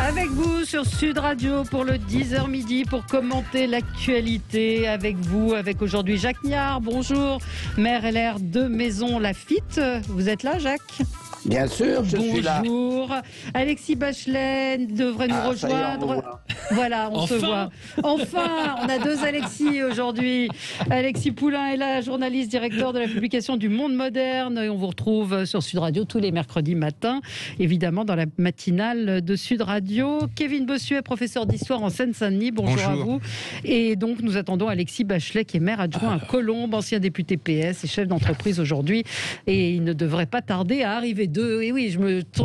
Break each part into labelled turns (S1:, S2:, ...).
S1: Avec vous sur Sud Radio pour le 10h midi pour commenter l'actualité avec vous, avec aujourd'hui Jacques Niard. Bonjour, maire LR de Maisons-Laffitte. Vous êtes là, Jacques ?
S2: Bien sûr, je suis là.
S1: Bonjour. Alexis Bachelet devrait nous rejoindre. Voilà, on se voit. Enfin, on a deux Alexis aujourd'hui. Alexis Poulain est là, journaliste, directeur de la publication du Monde Moderne. Et on vous retrouve sur Sud Radio tous les mercredis matins, évidemment dans la matinale de Sud Radio. Kevin Bossuet, professeur d'histoire en Seine-Saint-Denis. Bonjour à vous. Et donc, nous attendons Alexis Bachelet, qui est maire adjoint à Colombes, ancien député PS et chef d'entreprise aujourd'hui. Et il ne devrait pas tarder à arriver. Et oui,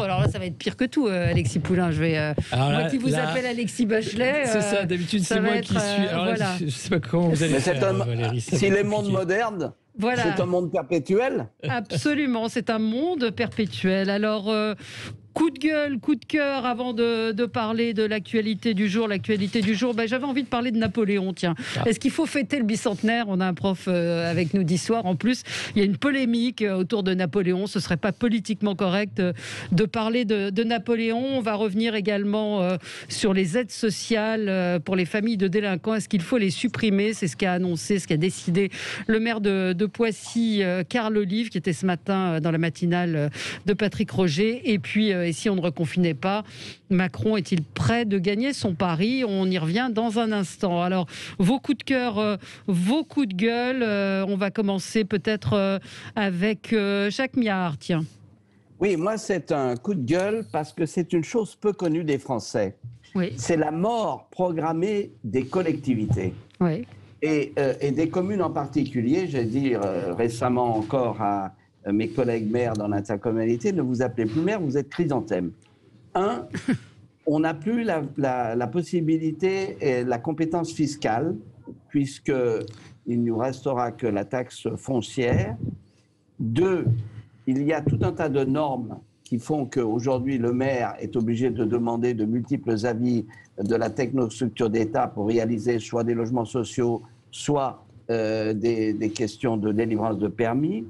S1: alors là, ça va être pire que tout, Alexis Poulain. Moi qui vous appelle Alexis Bachelet.
S3: C'est ça, d'habitude, c'est moi qui suis. Alors là, je ne sais pas comment vous allez faire, Valérie.
S2: Si les mondes modernes, c'est un monde perpétuel.
S1: Absolument, c'est un monde perpétuel. Alors, coup de gueule, coup de cœur, avant de parler de l'actualité du jour. L'actualité du jour, j'avais envie de parler de Napoléon, tiens. Est-ce qu'il faut fêter le bicentenaire ? On a un prof avec nous d'histoire. En plus, il y a une polémique autour de Napoléon. Ce ne serait pas politiquement correct de parler de Napoléon. On va revenir également sur les aides sociales pour les familles de délinquants. Est-ce qu'il faut les supprimer ? C'est ce qu'a annoncé, ce qu'a décidé le maire de Poissy, Carl Olive, qui était ce matin dans la matinale de Patrick Roger. Et puis, et si on ne reconfinait pas, Macron est-il prêt de gagner son pari ? On y revient dans un instant. Alors, vos coups de cœur, vos coups de gueule. On va commencer peut-être avec Jacques Niard, tiens.
S2: Oui, moi, c'est un coup de gueule parce que c'est une chose peu connue des Français.
S1: Oui.
S2: C'est la mort programmée des collectivités.
S1: Oui.
S2: Et des communes en particulier. J'ai dit récemment encore à mes collègues maires dans l'intercommunalité, ne vous appelez plus maire, vous êtes chrysanthème. On n'a plus la possibilité et la compétence fiscale, puisqu'il ne nous restera que la taxe foncière. 2, il y a tout un tas de normes qui font qu'aujourd'hui, le maire est obligé de demander de multiples avis de la technostructure d'État pour réaliser soit des logements sociaux, soit des questions de délivrance de permis.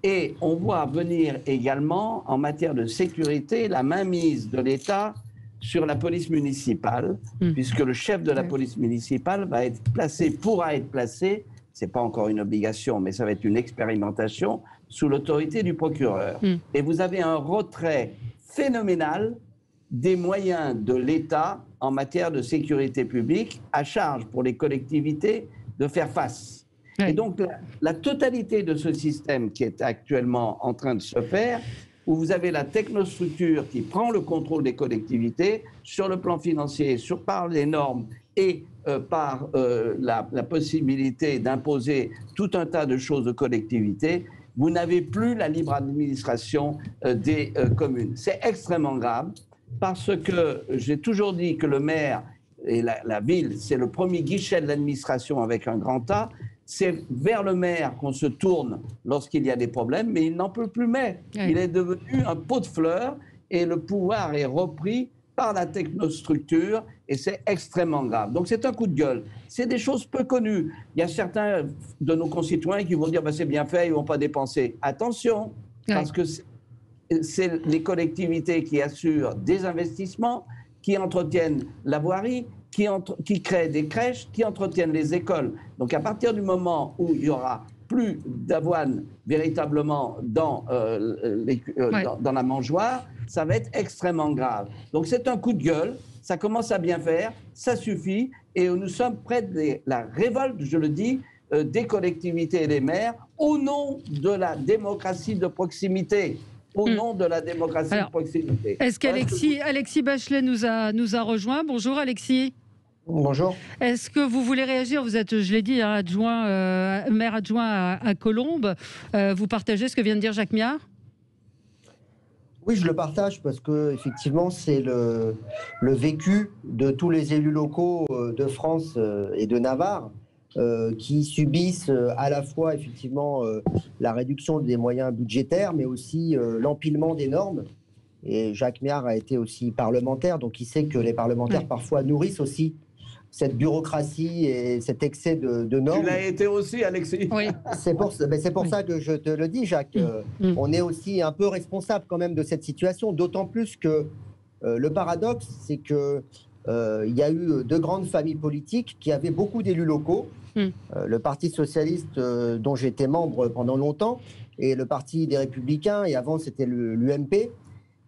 S2: Et on voit venir également, en matière de sécurité, la mainmise de l'État sur la police municipale, puisque le chef de la police municipale pourra être placé, ce n'est pas encore une obligation, mais ça va être une expérimentation, sous l'autorité du procureur. Et vous avez un retrait phénoménal des moyens de l'État en matière de sécurité publique, à charge pour les collectivités de faire face. Et donc, la totalité de ce système qui est actuellement en train de se faire, où vous avez la technostructure qui prend le contrôle des collectivités sur le plan financier, par les normes et par la possibilité d'imposer tout un tas de choses aux collectivités, vous n'avez plus la libre administration des communes. C'est extrêmement grave parce que j'ai toujours dit que le maire et la ville, c'est le premier guichet de l'administration avec un grand A. C'est vers le maire qu'on se tourne lorsqu'il y a des problèmes, mais il n'en peut plus mais. Il est devenu un pot de fleurs et le pouvoir est repris par la technostructure et c'est extrêmement grave. Donc c'est un coup de gueule. C'est des choses peu connues. Il y a certains de nos concitoyens qui vont dire c'est bien fait, ils ne vont pas dépenser. Attention, parce que c'est les collectivités qui assurent des investissements, qui entretiennent la voirie, qui créent des crèches, qui entretiennent les écoles. Donc à partir du moment où il n'y aura plus d'avoine véritablement dans la mangeoire, ça va être extrêmement grave. Donc c'est un coup de gueule, ça commence à bien faire, ça suffit, et nous sommes près de la révolte, je le dis, des collectivités et des maires, au nom de la démocratie de proximité. Au nom de la démocratie de proximité.
S1: Est-ce qu'Alexis Bachelet nous a rejoint ? Bonjour Alexis.
S4: Bonjour.
S1: Est-ce que vous voulez réagir ? Vous êtes, je l'ai dit, maire adjoint à Colombes. Vous partagez ce que vient de dire Jacques Niard ?
S4: Oui, je le partage parce que effectivement, c'est le vécu de tous les élus locaux de France et de Navarre qui subissent à la fois effectivement la réduction des moyens budgétaires, mais aussi l'empilement des normes. Et Jacques Niard a été aussi parlementaire, donc il sait que les parlementaires parfois nourrissent aussi cette bureaucratie et cet excès de normes.
S2: Tu l'as été aussi, Alexis.
S1: Oui.
S4: C'est pour ça que je te le dis, Jacques. On est aussi un peu responsable quand même de cette situation, d'autant plus que Le paradoxe, c'est que il y a eu deux grandes familles politiques qui avaient beaucoup d'élus locaux. Le Parti socialiste, dont j'étais membre pendant longtemps, et le Parti des Républicains, et avant c'était l'UMP.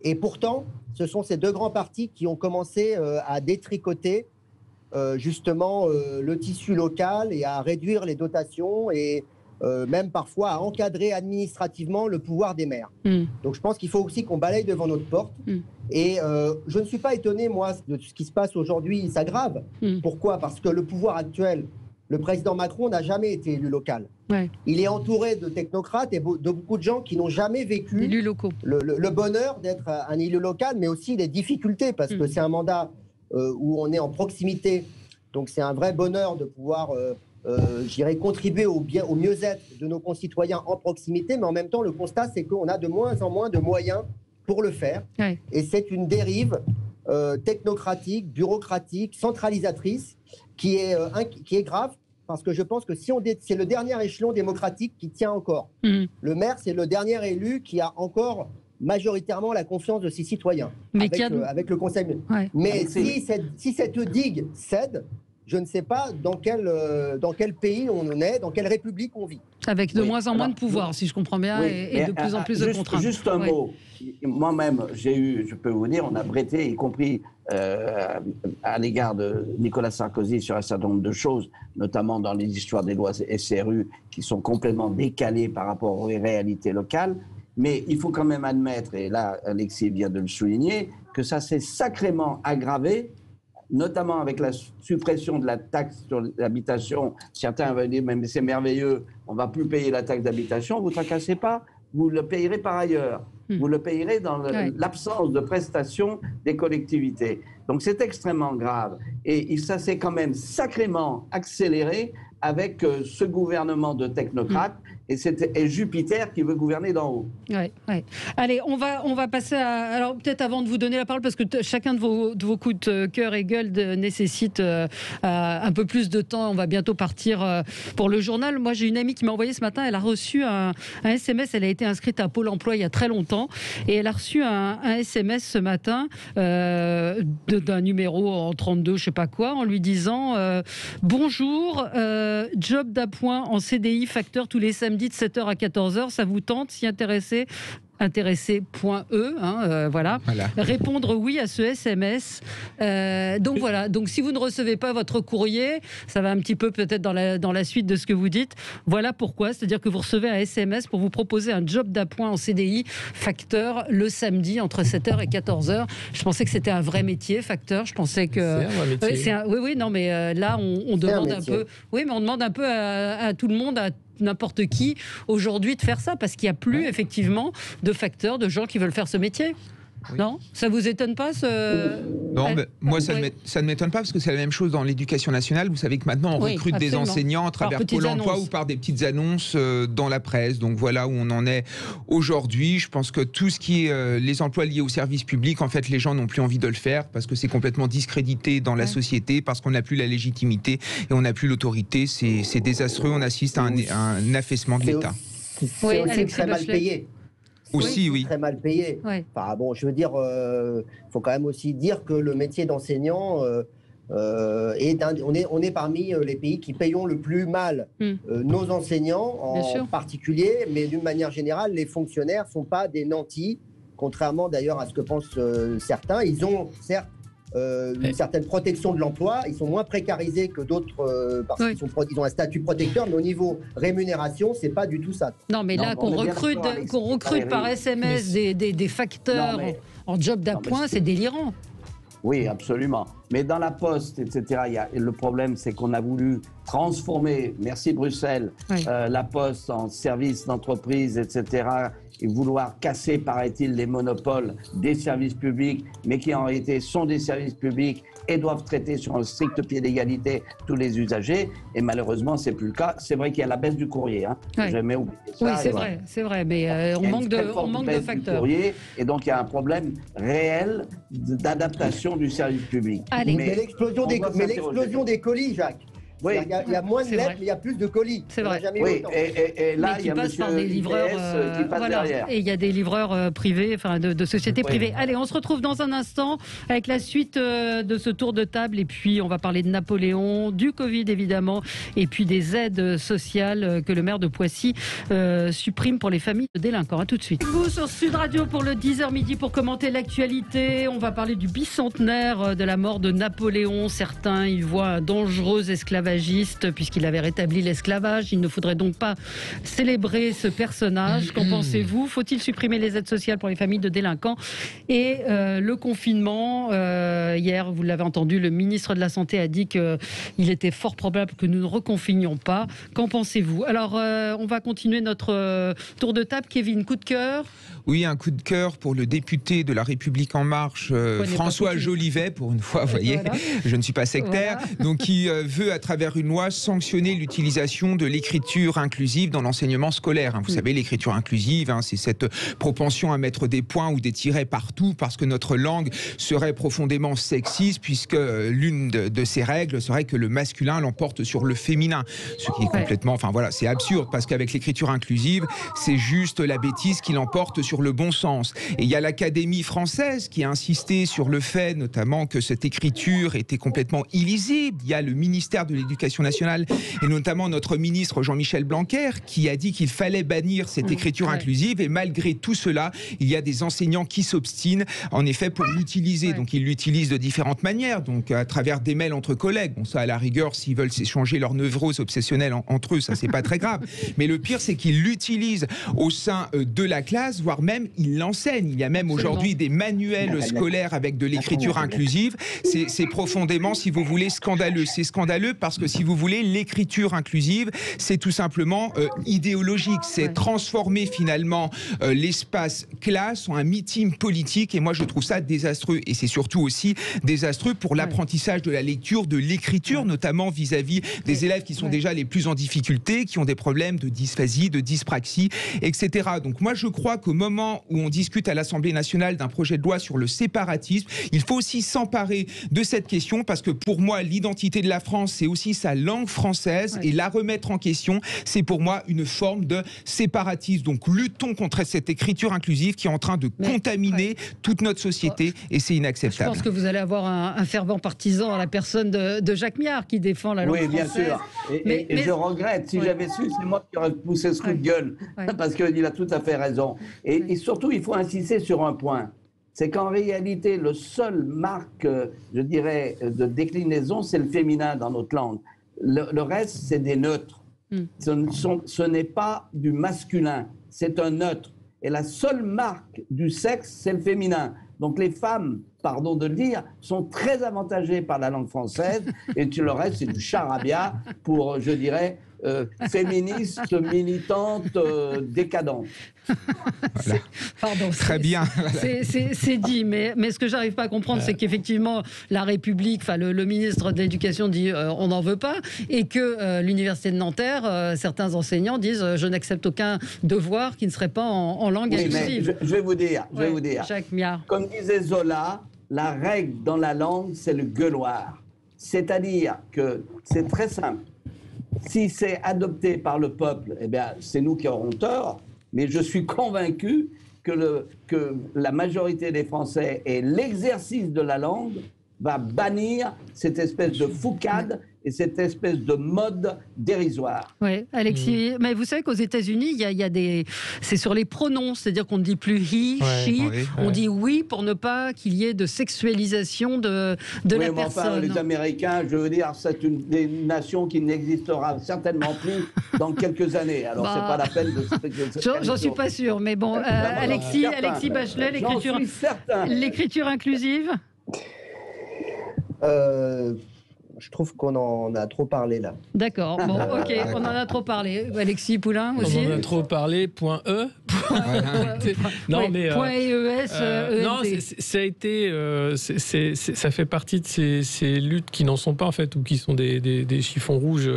S4: Et pourtant, ce sont ces deux grands partis qui ont commencé à détricoter justement le tissu local et à réduire les dotations et même parfois à encadrer administrativement le pouvoir des maires. Donc je pense qu'il faut aussi qu'on balaye devant notre porte. Et je ne suis pas étonné, moi, de ce qui se passe aujourd'hui, il s'aggrave. Pourquoi ? Parce que le pouvoir actuel, le président Macron n'a jamais été élu local. Il est entouré de technocrates et de beaucoup de gens qui n'ont jamais vécu le bonheur d'être un élu local, mais aussi les difficultés, parce que c'est un mandat où on est en proximité. Donc c'est un vrai bonheur de pouvoir, je dirais, contribuer au mieux-être de nos concitoyens en proximité, mais en même temps, le constat, c'est qu'on a de moins en moins de moyens pour le faire. Et c'est une dérive technocratique, bureaucratique, centralisatrice, qui est grave, parce que je pense que c'est le dernier échelon démocratique qui tient encore. Le maire, c'est le dernier élu qui a encore majoritairement la confiance de ses citoyens, avec le conseil. Mais si cette digue cède, je ne sais pas dans quel pays on est, dans quelle république on vit.
S1: Avec de moins en moins de pouvoir, si je comprends bien, et de plus en plus de contraintes.
S2: Juste un mot. Moi-même, je peux vous dire, on a bretté, y compris à l'égard de Nicolas Sarkozy, sur un certain nombre de choses, notamment dans les histoires des lois SRU, qui sont complètement décalées par rapport aux réalités locales. Mais il faut quand même admettre, et là, Alexis vient de le souligner, que ça s'est sacrément aggravé, notamment avec la suppression de la taxe sur l'habitation. Certains vont dire, mais c'est merveilleux, on ne va plus payer la taxe d'habitation, vous ne tracassez pas, vous le payerez par ailleurs. Vous le payerez dans l'absence de prestations des collectivités. Donc c'est extrêmement grave. Et ça s'est quand même sacrément accéléré avec ce gouvernement de technocrates. Et Jupiter qui veut gouverner d'en haut.
S1: Allez, on va passer à... Alors peut-être avant de vous donner la parole, parce que chacun de vos coups de cœur et gueule nécessite un peu plus de temps. On va bientôt partir pour le journal. Moi, j'ai une amie qui m'a envoyé ce matin, elle a reçu un SMS, elle a été inscrite à Pôle emploi il y a très longtemps, et elle a reçu un SMS ce matin d'un numéro en 32, je sais pas quoi, en lui disant bonjour, job d'appoint en CDI facteur tous les samedis de 7h à 14h, ça vous tente, s'y intéresser intéressé.e, voilà. Répondre oui à ce SMS. Donc voilà, donc si vous ne recevez pas votre courrier, ça va un petit peu peut-être dans la suite de ce que vous dites. Voilà pourquoi, c'est-à-dire que vous recevez un SMS pour vous proposer un job d'appoint en CDI facteur le samedi entre 7h et 14h. Je pensais que c'était un vrai métier, facteur. Je pensais que
S3: c'est un vrai métier.
S1: Oui, non, mais là on demande un peu. Oui, mais on demande un peu à tout le monde, à n'importe qui aujourd'hui de faire ça, parce qu'il n'y a plus effectivement de facteurs, de gens qui veulent faire ce métier. Non ? Ça vous étonne pas
S5: Non, mais moi ça ne m'étonne pas, parce que c'est la même chose dans l'éducation nationale. Vous savez que maintenant on recrute des enseignants à travers Pôle emploi ou par des petites annonces dans la presse. Donc voilà où on en est aujourd'hui. Je pense que tout ce qui est les emplois liés au service public, en fait les gens n'ont plus envie de le faire, parce que c'est complètement discrédité dans la société, parce qu'on n'a plus la légitimité et on n'a plus l'autorité. C'est désastreux. On assiste à un affaissement de l'État.
S4: C'est aussi très mal payé.
S5: Aussi, oui.
S4: Très mal payé. Enfin, bon, je veux dire, faut quand même aussi dire que le métier d'enseignant, on est parmi les pays qui payons le plus mal nos enseignants en particulier, mais d'une manière générale, les fonctionnaires ne sont pas des nantis, contrairement d'ailleurs à ce que pensent certains. Ils ont certes une certaine protection de l'emploi, ils sont moins précarisés que d'autres parce qu'ils ont un statut protecteur, mais au niveau rémunération, c'est pas du tout ça.
S1: Non, mais là, qu'on recrute par SMS des facteurs en job d'appoint, c'est délirant.
S2: Oui, absolument. Mais dans la Poste, etc., le problème, c'est qu'on a voulu transformer, merci Bruxelles, la Poste en service d'entreprise, etc., et vouloir casser, paraît-il, les monopoles des services publics, mais qui en réalité sont des services publics et doivent traiter sur un strict pied d'égalité tous les usagers. Et malheureusement, c'est plus le cas. C'est vrai qu'il y a la baisse du courrier. J'ai jamais oublié ça.
S1: Oui, c'est vrai, mais on manque de facteurs.
S2: Courrier, et donc il y a un problème réel d'adaptation du service public.
S4: Mais l'explosion des colis, Jacques. Oui. Il y a moins de lettres, mais il y a plus de colis.
S1: C'est vrai.
S2: Oui, et là, il y a
S1: passe par des livreurs
S2: qui passe derrière.
S1: Et il y a des livreurs privés, enfin de sociétés privées. Allez, on se retrouve dans un instant avec la suite de ce tour de table. Et puis, on va parler de Napoléon, du Covid évidemment, et puis des aides sociales que le maire de Poissy supprime pour les familles de délinquants. À tout de suite. Vous sur Sud Radio pour le 10h midi pour commenter l'actualité. On va parler du bicentenaire de la mort de Napoléon. Certains y voient un dangereux esclavagiste puisqu'il avait rétabli l'esclavage. Il ne faudrait donc pas célébrer ce personnage. Qu'en pensez-vous? Faut-il supprimer les aides sociales pour les familles de délinquants? Et le confinement, hier, vous l'avez entendu, le ministre de la Santé a dit qu'il était fort probable que nous ne reconfinions pas. Qu'en pensez-vous? Alors, on va continuer notre tour de table. Kevin, coup de cœur?
S5: Oui, un coup de cœur pour le député de La République En Marche, François Jolivet, pour une fois, vous voyez, voilà. Je ne suis pas sectaire, voilà. Donc qui veut, à travers une loi, sanctionner l'utilisation de l'écriture inclusive dans l'enseignement scolaire. Vous savez, l'écriture inclusive, c'est cette propension à mettre des points ou des tirets partout parce que notre langue serait profondément sexiste, puisque l'une de ces règles serait que le masculin l'emporte sur le féminin. Ce qui est complètement, enfin voilà, c'est absurde, parce qu'avec l'écriture inclusive, c'est juste la bêtise qui l'emporte sur le bon sens. Et il y a l'Académie française qui a insisté sur le fait, notamment, que cette écriture était complètement illisible. Il y a le ministère de l'Éducation nationale et notamment notre ministre Jean-Michel Blanquer qui a dit qu'il fallait bannir cette écriture inclusive, et malgré tout cela, il y a des enseignants qui s'obstinent en effet pour l'utiliser. Donc ils l'utilisent de différentes manières, donc à travers des mails entre collègues. Bon, ça à la rigueur, s'ils veulent s'échanger leurs neuvroses obsessionnelles entre eux, ça c'est pas très grave. Mais le pire, c'est qu'ils l'utilisent au sein de la classe, voire même ils l'enseignent. Il y a même aujourd'hui des manuels scolaires avec de l'écriture inclusive. C'est profondément, si vous voulez, scandaleux. C'est scandaleux parce que, si vous voulez, l'écriture inclusive, c'est tout simplement idéologique. C'est transformer finalement l'espace classe en un meeting politique, et moi je trouve ça désastreux. Et c'est surtout aussi désastreux pour l'apprentissage de la lecture, de l'écriture, notamment vis-à-vis des élèves qui sont déjà les plus en difficulté, qui ont des problèmes de dysphasie, de dyspraxie, etc. Donc moi je crois qu'au moment où on discute à l'Assemblée nationale d'un projet de loi sur le séparatisme, il faut aussi s'emparer de cette question, parce que pour moi l'identité de la France, c'est aussi sa langue française, et la remettre en question, c'est pour moi une forme de séparatisme. Donc luttons contre cette écriture inclusive qui est en train de contaminer toute notre société, et c'est inacceptable.
S1: Je pense que vous allez avoir un fervent partisan à la personne de Jacques Miard qui défend la langue française.
S2: Oui, bien sûr. Et je regrette, si j'avais su, c'est moi qui aurais poussé ce coup de gueule, parce qu'il a tout à fait raison. Et surtout, il faut insister sur un point. C'est qu'en réalité, le seul marque, je dirais, de déclinaison, c'est le féminin dans notre langue. Le reste, c'est des neutres. Ce n'est pas du masculin, c'est un neutre. Et la seule marque du sexe, c'est le féminin. Donc les femmes, pardon de le dire, sont très avantagées par la langue française, et tout le reste, c'est du charabia pour, je dirais, féministe, militante, décadente.
S5: Voilà.
S1: Pardon,
S5: très bien.
S1: C'est dit, mais ce que j'arrive pas à comprendre, c'est qu'effectivement la République, enfin le ministre de l'Éducation dit on n'en veut pas, et que l'université de Nanterre, certains enseignants disent je n'accepte aucun devoir qui ne serait pas en langue inclusive.
S2: Je vais vous dire,
S1: Jacques Miard.
S2: Comme disait Zola, la règle dans la langue, c'est le gueuloir. C'est-à-dire que c'est très simple. Si c'est adopté par le peuple, eh bien, c'est nous qui aurons tort. Mais je suis convaincu que la majorité des Français et l'exercice de la langue va bannir cette espèce de foucade et cette espèce de mode dérisoire.
S1: Oui, Alexis, mais vous savez qu'aux États-Unis, il y a des... C'est sur les pronoms, c'est-à-dire qu'on ne dit plus he, she, on dit oui pour ne pas qu'il y ait de sexualisation de la personne.
S2: Enfin, les Américains, je veux dire, c'est une des nations qui n'existera certainement plus dans quelques années. Alors, c'est pas la peine de...
S1: J'en suis pas sûr, mais bon, Alexis Bachelet, l'écriture inclusive.
S4: Je trouve qu'on en a trop parlé là.
S1: D'accord, bon, ok, on en a trop parlé. Alexis Poulain aussi.
S3: On en a trop parlé, point E.
S1: Non, mais. Point EES.
S3: Non, ça a été. Ça fait partie de ces luttes qui n'en sont pas, en fait, ou qui sont des chiffons rouges.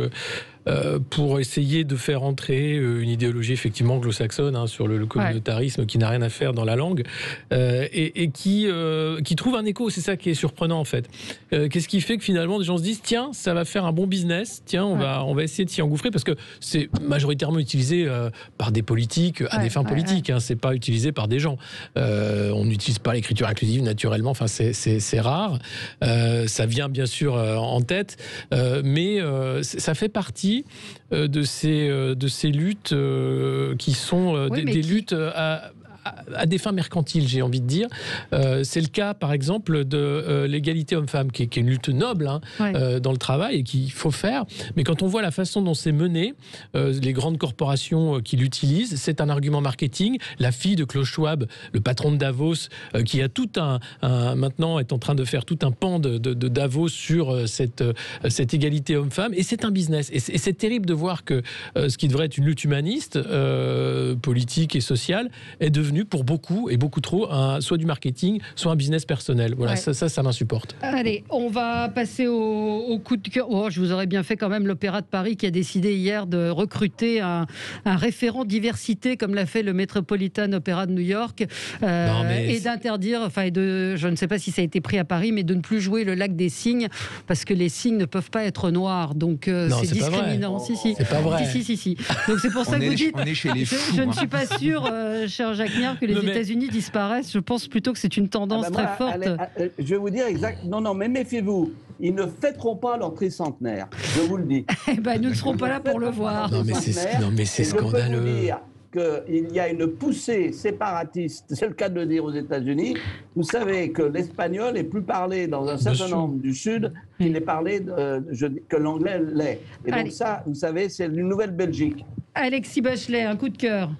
S3: pour essayer de faire entrer une idéologie effectivement anglo-saxonne sur le communautarisme qui n'a rien à faire dans la langue et qui trouve un écho. C'est ça qui est surprenant en fait. Qu'est-ce qui fait que finalement des gens se disent tiens, ça va faire un bon business, tiens, on va essayer de s'y engouffrer, parce que c'est majoritairement utilisé par des politiques à des fins politiques, c'est pas utilisé par des gens. On n'utilise pas l'écriture inclusive naturellement, enfin c'est rare. Ça vient bien sûr en tête, mais ça fait partie de ces luttes qui sont des luttes à des fins mercantiles, j'ai envie de dire. C'est le cas, par exemple, de l'égalité homme-femme, qui est une lutte noble dans le travail et qu'il faut faire. Mais quand on voit la façon dont c'est mené, les grandes corporations qui l'utilisent, c'est un argument marketing. La fille de Klaus Schwab, le patron de Davos, qui a maintenant est en train de faire tout un pan de Davos sur cette égalité homme-femme. Et c'est un business. Et c'est terrible de voir que ce qui devrait être une lutte humaniste, politique et sociale, est devenu pour beaucoup, et beaucoup trop, soit du marketing, soit un business personnel. Voilà, ça m'insupporte. Allez,
S1: on va passer au coup de cœur. Oh, je vous aurais bien fait quand même l'Opéra de Paris qui a décidé hier de recruter un référent diversité, comme l'a fait le Metropolitan Opera de New York, et d'interdire, je ne sais pas si ça a été pris à Paris, mais de ne plus jouer le Lac des Cygnes, parce que les cygnes ne peuvent pas être noirs, donc c'est discriminant.
S3: C'est pas vrai.
S1: Si. Donc c'est pour ça que vous dites, je ne suis pas sûr, cher Jacques Niard, que les États-Unis disparaissent. Je pense plutôt que c'est une tendance très forte.
S2: Je vais vous dire exact. Non, mais méfiez-vous. Ils ne fêteront pas leur tricentenaire. Je vous le dis.
S1: Nous ne serons pas là pour le voir.
S3: Non, mais c'est scandaleux.
S2: Je peux vous dire qu'il y a une poussée séparatiste, c'est le cas de le dire aux États-Unis. Vous savez que l'espagnol est plus parlé dans un certain nombre du Sud qu'il est parlé que l'anglais l'est. Et donc ça, vous savez, c'est une nouvelle Belgique.
S1: Alexis Bachelet, un coup de cœur.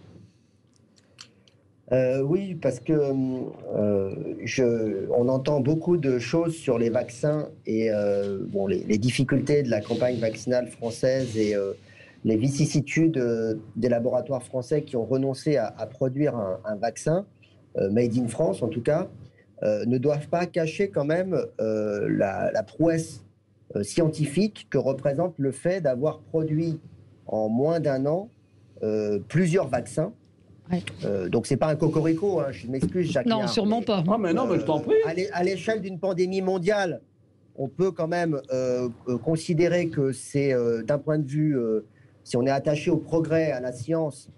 S4: Oui, parce que on entend beaucoup de choses sur les vaccins et les difficultés de la campagne vaccinale française et les vicissitudes des laboratoires français qui ont renoncé à produire un vaccin, made in France en tout cas, ne doivent pas cacher quand même la prouesse scientifique que représente le fait d'avoir produit en moins d'un an plusieurs vaccins. Donc c'est pas un cocorico, je m'excuse Jacques.
S1: Non, sûrement pas.
S2: Mais je t'en prie.
S4: À l'échelle d'une pandémie mondiale, on peut quand même considérer que c'est d'un point de vue, si on est attaché au progrès, à la science,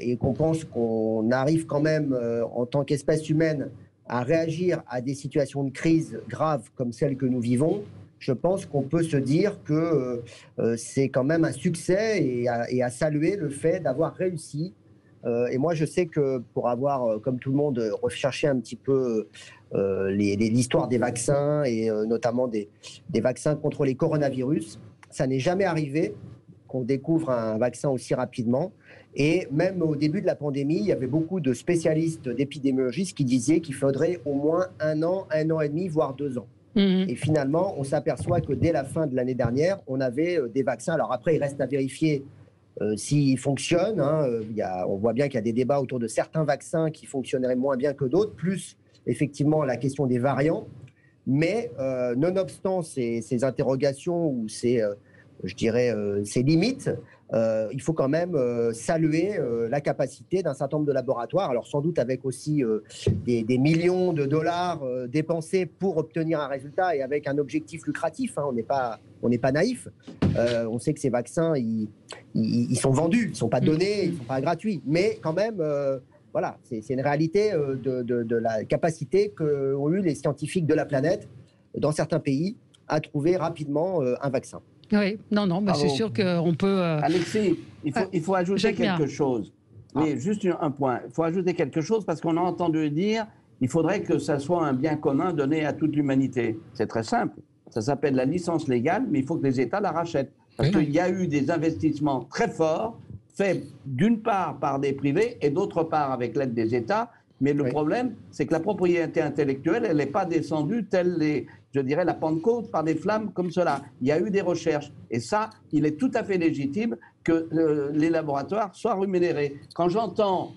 S4: et qu'on pense qu'on arrive quand même en tant qu'espèce humaine à réagir à des situations de crise graves comme celles que nous vivons, je pense qu'on peut se dire que c'est quand même un succès et à saluer le fait d'avoir réussi. Et moi, je sais que pour avoir, comme tout le monde, recherché un petit peu l'histoire des vaccins et notamment des vaccins contre les coronavirus, ça n'est jamais arrivé qu'on découvre un vaccin aussi rapidement. Et même au début de la pandémie, il y avait beaucoup de spécialistes d'épidémiologistes qui disaient qu'il faudrait au moins 1 an et demi, voire 2 ans. Et finalement, on s'aperçoit que dès la fin de l'année dernière, on avait des vaccins. Alors après, il reste à vérifier s'ils fonctionnent. On voit bien qu'il y a des débats autour de certains vaccins qui fonctionneraient moins bien que d'autres, plus effectivement la question des variants. Mais nonobstant ces interrogations ou ces limites, il faut quand même saluer la capacité d'un certain nombre de laboratoires, alors sans doute avec aussi des millions de dollars dépensés pour obtenir un résultat et avec un objectif lucratif. On n'est pas naïf. On sait que ces vaccins, ils sont vendus, ils ne sont pas donnés, ils ne sont pas gratuits. Mais quand même, c'est une réalité de la capacité qu'ont eu les scientifiques de la planète, dans certains pays, à trouver rapidement un vaccin.
S1: Oui, c'est sûr qu'on peut...
S2: Alexis, il faut ajouter quelque chose. Oui, juste un point. Il faut ajouter quelque chose parce qu'on a entendu dire qu'il faudrait que ça soit un bien commun donné à toute l'humanité. C'est très simple. Ça s'appelle la licence légale, mais il faut que les États la rachètent. Parce qu'il y a eu des investissements très forts, faits d'une part par des privés et d'autre part avec l'aide des États. Mais le problème, c'est que la propriété intellectuelle, elle n'est pas descendue telle la Pentecôte par des flammes comme cela. Il y a eu des recherches. Et ça, il est tout à fait légitime que les laboratoires soient rémunérés. Quand j'entends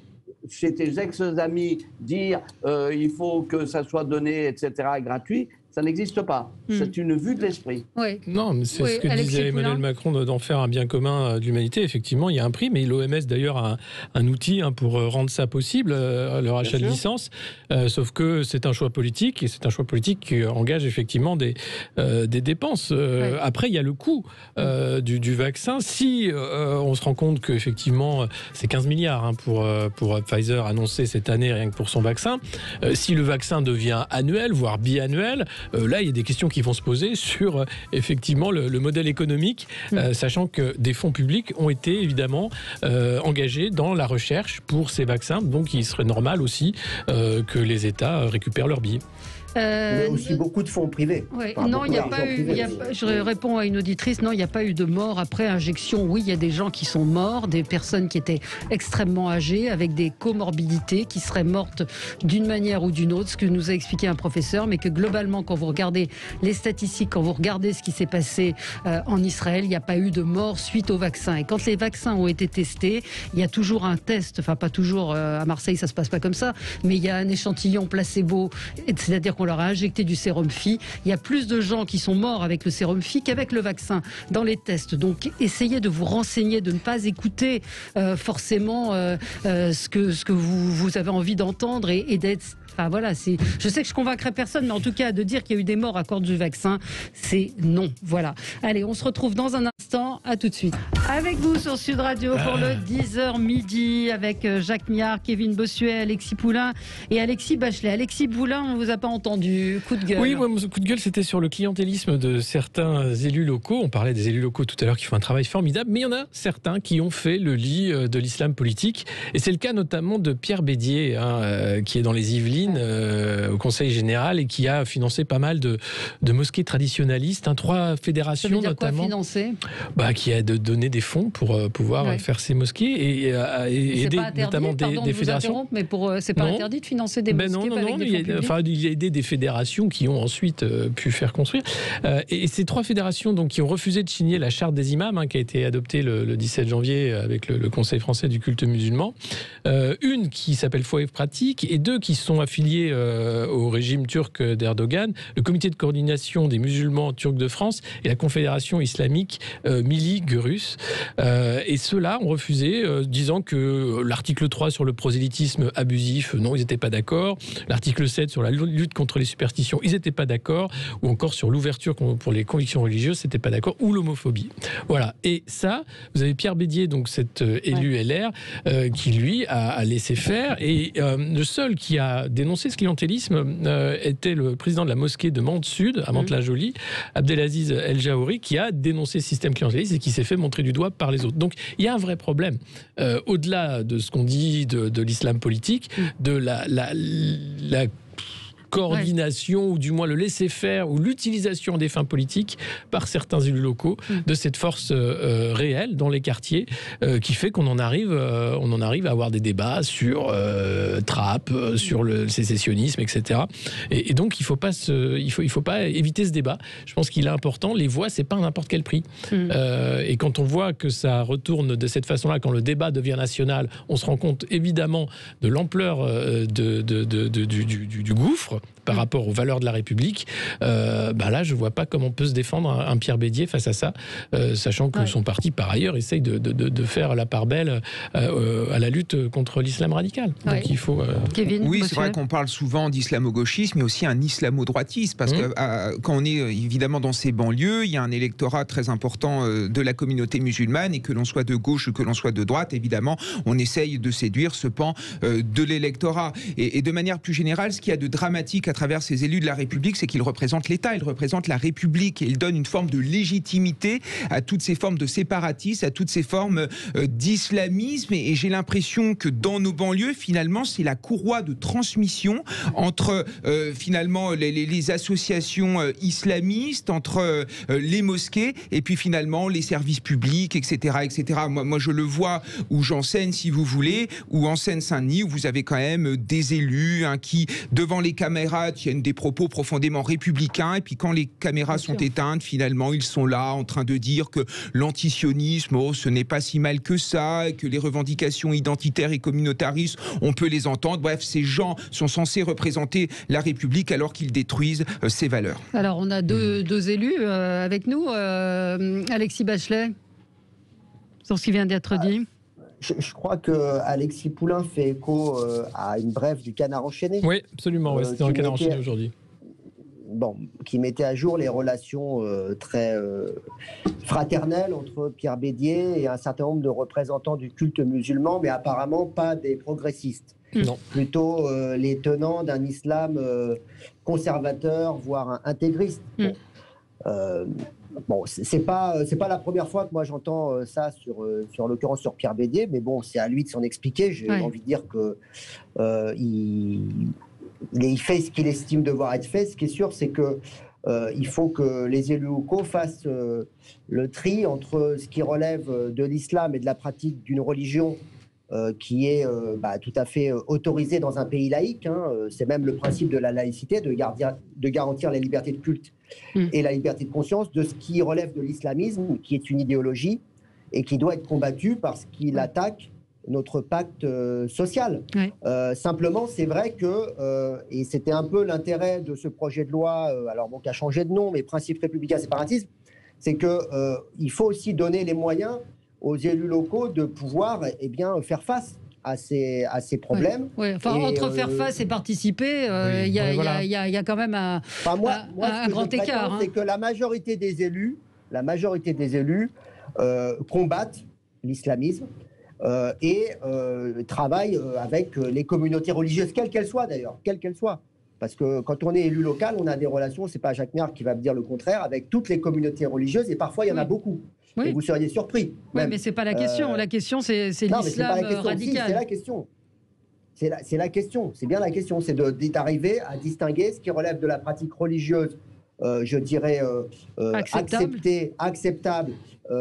S2: chez tes ex-amis dire il faut que ça soit donné, etc., gratuit, Ça n'existe pas. C'est une vue de l'esprit.
S1: Oui.
S3: Non, mais c'est ce que disait Emmanuel Macron, d'en faire un bien commun de l'humanité. Effectivement, il y a un prix, mais l'OMS d'ailleurs a un outil pour rendre ça possible, le rachat de licence. Sauf que c'est un choix politique, et c'est un choix politique qui engage effectivement des dépenses. Après, il y a le coût du vaccin. Si on se rend compte qu'effectivement, c'est 15 milliards pour Pfizer annoncé cette année rien que pour son vaccin. Si le vaccin devient annuel, voire biannuel, là, il y a des questions qui vont se poser sur effectivement le modèle économique, sachant que des fonds publics ont été évidemment engagés dans la recherche pour ces vaccins. Donc, il serait normal aussi que les États récupèrent leurs billets.
S4: Il y a aussi beaucoup de fonds privés.
S1: Ouais. Non, il n'y a pas eu. Je réponds à une auditrice. Non, il n'y a pas eu de mort après injection. Oui, il y a des gens qui sont morts, des personnes qui étaient extrêmement âgées, avec des comorbidités, qui seraient mortes d'une manière ou d'une autre, ce que nous a expliqué un professeur, mais que globalement, quand vous regardez les statistiques, quand vous regardez ce qui s'est passé en Israël, il n'y a pas eu de mort suite au vaccin. Et quand les vaccins ont été testés, il y a toujours un test. Enfin, pas toujours. À Marseille, ça se passe pas comme ça, mais il y a un échantillon placebo, c'est-à-dire qu'on leur a injecté du sérum Phi. Il y a plus de gens qui sont morts avec le sérum Phi qu'avec le vaccin dans les tests. Donc, essayez de vous renseigner, de ne pas écouter forcément ce que vous avez envie d'entendre et d'être... Enfin voilà, je sais que je convaincrai personne, mais en tout cas, de dire qu'il y a eu des morts à cause du vaccin, c'est non. Voilà. Allez, on se retrouve dans un instant. À tout de suite. Avec vous sur Sud Radio pour le 10h midi, avec Jacques Miard, Kevin Bossuet, Alexis Poulain et Alexis Bachelet. Alexis Poulain, on ne vous a pas entendu. Coup de gueule.
S3: Oui, moi, mon coup de gueule, c'était sur le clientélisme de certains élus locaux. On parlait des élus locaux tout à l'heure qui font un travail formidable, mais il y en a certains qui ont fait le lit de l'islam politique. Et c'est le cas notamment de Pierre Bédier, qui est dans les Yvelines, au Conseil général, et qui a financé pas mal de mosquées traditionnalistes, 3 fédérations.
S1: Ça veut dire
S3: notamment.
S1: Quoi, financer
S3: qui a donné des fonds pour pouvoir faire ces mosquées et aider notamment des fédérations.
S1: Mais c'est pas interdit de financer des mosquées avec des fonds publics.
S3: Il a aidé des fédérations qui ont ensuite pu faire construire. Et ces 3 fédérations donc, qui ont refusé de signer la charte des imams, qui a été adoptée le 17 janvier avec le Conseil français du culte musulman. Une qui s'appelle Foi et Pratique, et 2 qui sont affiliés au régime turc d'Erdogan, le comité de coordination des musulmans turcs de France et la confédération islamique Millî Görüs. Et ceux-là ont refusé, disant que l'article 3 sur le prosélytisme abusif, non, ils n'étaient pas d'accord. L'article 7 sur la lutte contre les superstitions, ils n'étaient pas d'accord. Ou encore sur l'ouverture pour les convictions religieuses, c'était pas d'accord. Ou l'homophobie. Voilà. Et ça, vous avez Pierre Bédier, donc cet élu LR, qui lui a laissé faire. Et le seul qui a dénoncé ce clientélisme était le président de la mosquée de Mantes-Sud, à Mantes-la-Jolie, Abdelaziz El Jaouri, qui a dénoncé ce système clientéliste et qui s'est fait montrer du doigt par les autres. Donc il y a un vrai problème. Au-delà de ce qu'on dit de l'islam politique, de la coordination, ou du moins le laisser-faire, ou l'utilisation des fins politiques par certains élus locaux de cette force réelle dans les quartiers, qui fait qu'on en arrive à avoir des débats sur Trapp, sur le sécessionnisme, etc. Et donc il faut pas éviter ce débat. Je pense qu'il est important. Les voix, c'est pas à n'importe quel prix. Et quand on voit que ça retourne de cette façon-là, quand le débat devient national, on se rend compte évidemment de l'ampleur du gouffre par rapport aux valeurs de la République. Là, je ne vois pas comment on peut se défendre un Pierre Bédier face à ça, sachant que son parti, par ailleurs, essaye de faire la part belle à la lutte contre l'islam radical. Donc il faut...
S1: Kevin,
S5: oui, c'est vrai qu'on parle souvent d'islamo-gauchisme, mais aussi un islamo-droitisme, parce que quand on est évidemment dans ces banlieues, il y a un électorat très important de la communauté musulmane, et que l'on soit de gauche ou que l'on soit de droite, évidemment, on essaye de séduire ce pan de l'électorat. Et de manière plus générale, ce qu'il y a de dramatique à travers ces élus de la République, c'est qu'ils représentent l'État, ils représentent la République, et ils donnent une forme de légitimité à toutes ces formes de séparatisme, à toutes ces formes d'islamisme, et j'ai l'impression que dans nos banlieues, finalement, c'est la courroie de transmission entre finalement les associations islamistes, entre les mosquées, et puis finalement les services publics, etc. etc. Moi, je le vois où j'enseigne, si vous voulez, ou en Seine-Saint-Denis, où vous avez quand même des élus qui, devant les caméras, tiennent des propos profondément républicains, et puis quand les caméras sont éteintes, finalement, ils sont là en train de dire que l'antisionisme, ce n'est pas si mal que ça, et que les revendications identitaires et communautaristes, on peut les entendre. Bref, ces gens sont censés représenter la République alors qu'ils détruisent ses valeurs.
S1: Alors, on a deux élus avec nous. Alexis Bachelet, sur ce qui vient d'être dit.
S4: Je crois que Alexis Poulain fait écho à une brève du Canard enchaîné.
S3: Oui, absolument. C'était dans le Canard enchaîné aujourd'hui.
S4: Bon, qui mettait à jour les relations très fraternelles entre Pierre Bédier et un certain nombre de représentants du culte musulman, mais apparemment pas des progressistes.
S3: Non.
S4: Plutôt les tenants d'un islam conservateur, voire intégriste. Bon, c'est pas la première fois que moi j'entends ça sur l'occurrence sur Pierre Bédier, mais bon, c'est à lui de s'en expliquer. J'ai envie de dire que il fait ce qu'il estime devoir être fait. Ce qui est sûr, c'est que il faut que les élus locaux fassent le tri entre ce qui relève de l'islam et de la pratique d'une religion qui est tout à fait autorisée dans un pays laïque. C'est même le principe de la laïcité, de garantir la liberté de culte et la liberté de conscience, de ce qui relève de l'islamisme, qui est une idéologie et qui doit être combattue parce qu'il attaque notre pacte social. Simplement, c'est vrai que, et c'était un peu l'intérêt de ce projet de loi, qui a changé de nom, mais principe républicain séparatisme, c'est qu'il faut aussi donner les moyens aux élus locaux de pouvoir faire face à ces problèmes.
S1: Entre faire face et participer, il y a quand même un grand écart.
S4: C'est que la majorité des élus combattent l'islamisme et travaillent avec les communautés religieuses, quelles qu'elles soient d'ailleurs, quelles qu'elles soient. Parce que quand on est élu local, on a des relations, c'est pas Jacques Méard qui va me dire le contraire, avec toutes les communautés religieuses, et parfois il y en a beaucoup. Et vous seriez surpris.
S1: Oui, mais c'est pas la question. La question, c'est l'islam radical.
S4: C'est la question. C'est la question. C'est bien la question. C'est d'arriver à distinguer ce qui relève de la pratique religieuse, je dirais, acceptable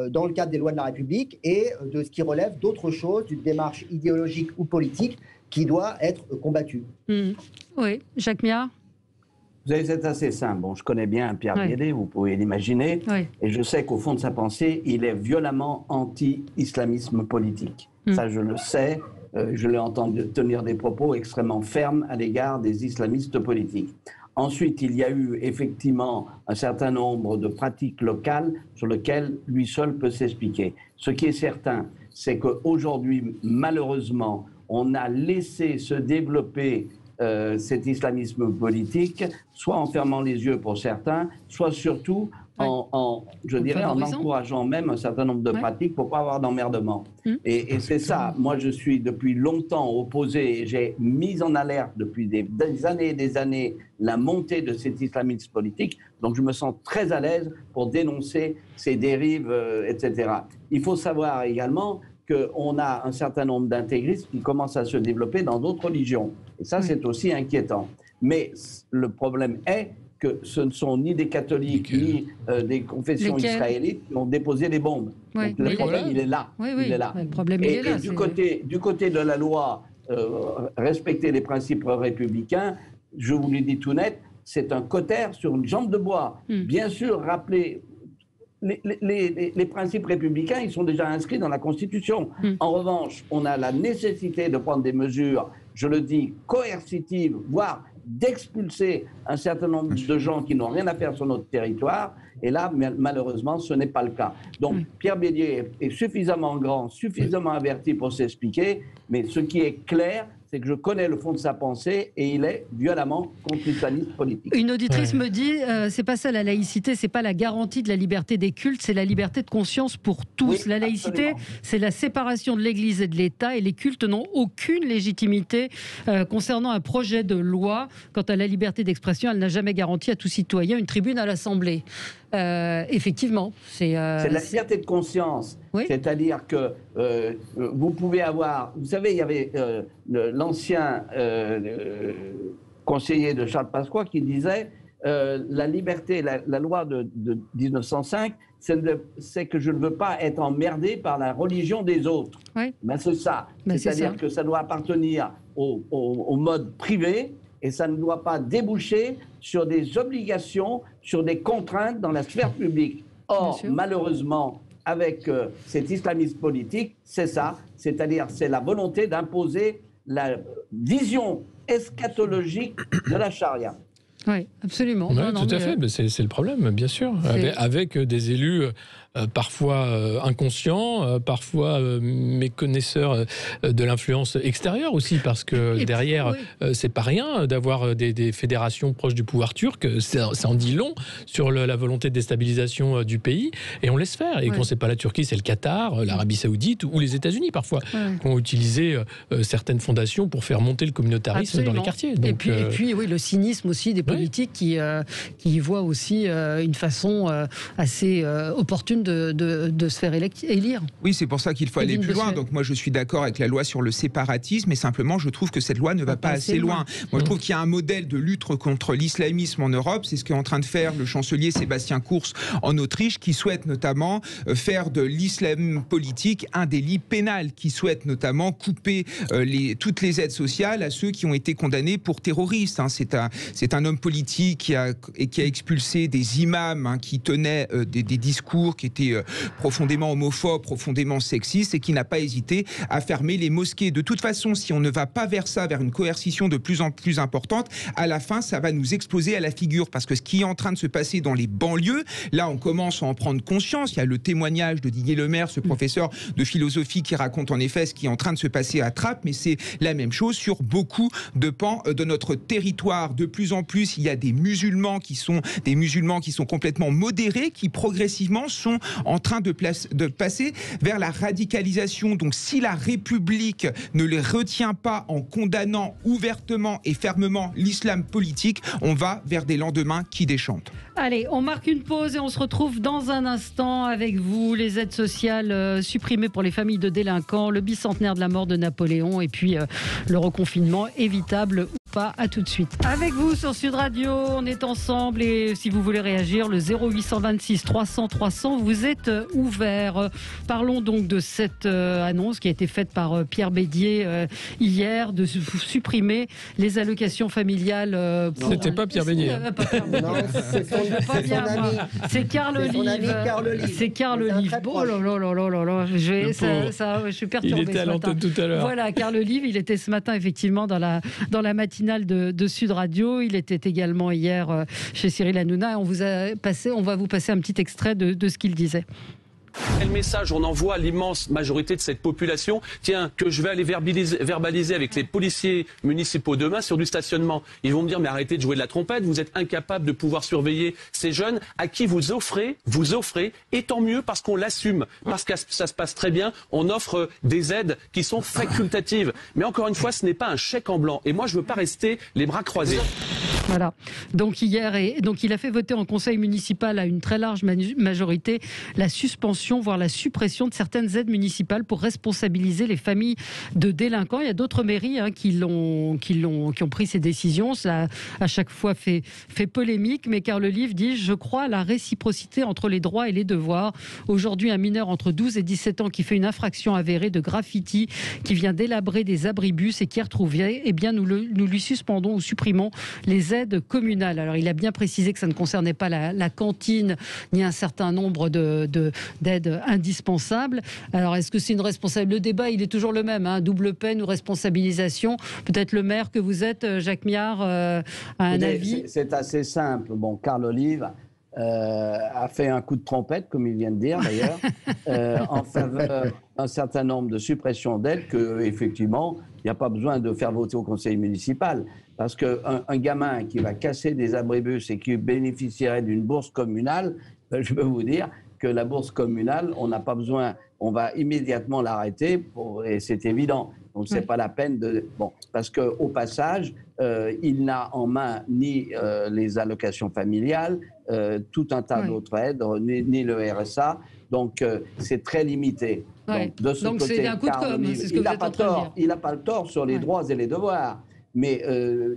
S4: dans le cadre des lois de la République, et de ce qui relève d'autre chose, d'une démarche idéologique ou politique qui doit être combattue.
S1: Oui, Jacques Méard.
S2: Vous savez, c'est assez simple. Bon, je connais bien Pierre Bédier, vous pouvez l'imaginer, et je sais qu'au fond de sa pensée, il est violemment anti-islamisme politique. Ça, je le sais. Je l'ai entendu tenir des propos extrêmement fermes à l'égard des islamistes politiques. Ensuite, il y a eu effectivement un certain nombre de pratiques locales sur lesquelles lui seul peut s'expliquer. Ce qui est certain, c'est qu'aujourd'hui, malheureusement, on a laissé se développer cet islamisme politique, soit en fermant les yeux pour certains, soit surtout en encourageant même un certain nombre de pratiques pour ne pas avoir d'emmerdement. Et c'est ça, moi je suis depuis longtemps opposé, j'ai mis en alerte depuis des années et des années la montée de cet islamisme politique, donc je me sens très à l'aise pour dénoncer ces dérives, etc. Il faut savoir également qu'on a un certain nombre d'intégristes qui commencent à se développer dans d'autres religions. Et ça, c'est aussi inquiétant. Mais le problème est que ce ne sont ni des catholiques, ni des confessions israélites qui ont déposé des bombes. Donc, le problème, il est là. Il est là.
S1: Le problème, il est là.
S2: Du côté de la loi, respecter les principes républicains, je vous le dis tout net, c'est un cautère sur une jambe de bois. Bien sûr, rappelez... Les principes républicains, ils sont déjà inscrits dans la Constitution. En revanche, on a la nécessité de prendre des mesures, je le dis, coercitives, voire d'expulser un certain nombre de gens qui n'ont rien à faire sur notre territoire. Et là, malheureusement, ce n'est pas le cas. Donc, Pierre Bédier est suffisamment grand, suffisamment averti pour s'expliquer, mais ce qui est clair, c'est que je connais le fond de sa pensée et il est violemment contre l'islamisme politique.
S1: Une auditrice me dit, c'est pas ça la laïcité, c'est pas la garantie de la liberté des cultes, c'est la liberté de conscience pour tous. La laïcité, c'est la séparation de l'Église et de l'État, et les cultes n'ont aucune légitimité concernant un projet de loi. Quant à la liberté d'expression, elle n'a jamais garanti à tout citoyen une tribune à l'Assemblée. Effectivement, c'est
S2: la liberté de conscience. C'est-à-dire que vous pouvez avoir... Vous savez, il y avait l'ancien conseiller de Charles Pasqua qui disait la liberté, la loi de 1905, c'est que je ne veux pas être emmerdé par la religion des autres. Ben, c'est ça. C'est-à-dire que ça doit appartenir au mode privé et ça ne doit pas déboucher sur des obligations, sur des contraintes dans la sphère publique. Or, malheureusement, avec cet islamisme politique, c'est ça, c'est-à-dire c'est la volonté d'imposer la vision eschatologique de la charia.
S1: Oui, absolument.
S3: Oui, tout à fait, c'est le problème, bien sûr, avec des élus parfois inconscients, parfois méconnaisseurs de l'influence extérieure aussi, parce que derrière, c'est pas rien d'avoir des fédérations proches du pouvoir turc, ça en dit long sur la volonté de déstabilisation du pays, et on laisse faire. Et quand c'est pas la Turquie, c'est le Qatar, l'Arabie Saoudite ou les États-Unis parfois, qui ont utilisé certaines fondations pour faire monter le communautarisme dans les quartiers. Donc,
S1: et puis oui, le cynisme aussi des politiques qui voient aussi une façon assez opportune de se faire élire.
S5: Oui, c'est pour ça qu'il faut aller plus loin. Donc moi, je suis d'accord avec la loi sur le séparatisme, mais simplement, je trouve que cette loi ne va pas assez loin. Moi, je trouve qu'il y a un modèle de lutte contre l'islamisme en Europe. C'est ce qu'est en train de faire le chancelier Sébastien Kurz en Autriche, qui souhaite notamment faire de l'islam politique un délit pénal, qui souhaite notamment couper toutes les aides sociales à ceux qui ont été condamnés pour terroristes. C'est un homme politique qui a expulsé des imams qui tenaient des discours qui étaient profondément homophobes, profondément sexistes, et qui n'a pas hésité à fermer les mosquées. De toute façon, si on ne va pas vers ça, vers une coercition de plus en plus importante, à la fin, ça va nous exploser à la figure, parce que ce qui est en train de se passer dans les banlieues, là, on commence à en prendre conscience. Il y a le témoignage de Didier Lemaire, ce professeur de philosophie, qui raconte en effet ce qui est en train de se passer à Trappes, mais c'est la même chose sur beaucoup de pans de notre territoire. De plus en plus, il y a des musulmans qui sont complètement modérés, qui progressivement sont en train de passer vers la radicalisation. Donc si la République ne les retient pas en condamnant ouvertement et fermement l'islam politique, on va vers des lendemains qui déchantent.
S1: Allez, on marque une pause et on se retrouve dans un instant avec vous. Les aides sociales supprimées pour les familles de délinquants, le bicentenaire de la mort de Napoléon et puis le reconfinement évitable ou pas. À tout de suite. Avec vous sur Sud Radio, on est ensemble et si vous voulez réagir, le 0826 300 300, vous êtes ouvert. Parlons donc de cette annonce qui a été faite par Pierre Bédier hier de supprimer les allocations familiales.
S3: C'était pas Pierre Bédier.
S1: C'est Carl Olive. C'est Carl Olive. Oh là là là là là. Je suis perturbée.
S3: Il était à l'antenne tout à l'heure.
S1: Voilà, Carl Olive, il était ce matin effectivement dans la matinale de Sud Radio. Il était également hier chez Cyril Hanouna. On va vous passer un petit extrait de ce qu'il disait.
S6: Quel message on envoie à l'immense majorité de cette population, que je vais aller verbaliser avec les policiers municipaux demain sur du stationnement. Ils vont me dire, mais arrêtez de jouer de la trompette, vous êtes incapable de pouvoir surveiller ces jeunes à qui vous offrez, et tant mieux parce qu'on l'assume, parce que ça se passe très bien, on offre des aides qui sont facultatives. Mais encore une fois, ce n'est pas un chèque en blanc. Et moi, je ne veux pas rester les bras croisés.
S1: Voilà. Donc hier, il a fait voter en conseil municipal à une très large majorité la suspension, voire la suppression de certaines aides municipales pour responsabiliser les familles de délinquants. Il y a d'autres mairies qui ont pris ces décisions. Ça a à chaque fois fait polémique. Mais Carl Olive dit « Je crois à la réciprocité entre les droits et les devoirs. Aujourd'hui, un mineur entre 12 et 17 ans qui fait une infraction avérée de graffiti, qui vient délabrer des abribus et qui est retrouvé, eh bien nous lui suspendons ou supprimons les aides communales. » Alors il a bien précisé que ça ne concernait pas la cantine ni un certain nombre d'aides indispensables. Alors est-ce que c'est une responsabilité ? Le débat il est toujours le même, double peine ou responsabilisation. Peut-être le maire que vous êtes, Jacques Miard, a un avis.
S2: C'est assez simple. Bon, Carl Olive a fait un coup de trompette, comme il vient de dire d'ailleurs, en faveur d'un certain nombre de suppressions d'aides qu'effectivement, il n'y a pas besoin de faire voter au conseil municipal. Parce qu'un gamin qui va casser des abribus et qui bénéficierait d'une bourse communale, je peux vous dire que la bourse communale, on n'a pas besoin, on va immédiatement l'arrêter, et c'est évident. Donc, ce n'est pas la peine de... Bon, parce qu'au passage, il n'a en main ni les allocations familiales, tout un tas d'autres aides, ni le RSA. Donc, c'est très limité.
S1: Ouais. Donc c'est un coup de com', c'est ce que vous êtes en train de dire.
S2: Il n'a pas le tort sur les droits et les devoirs. Mais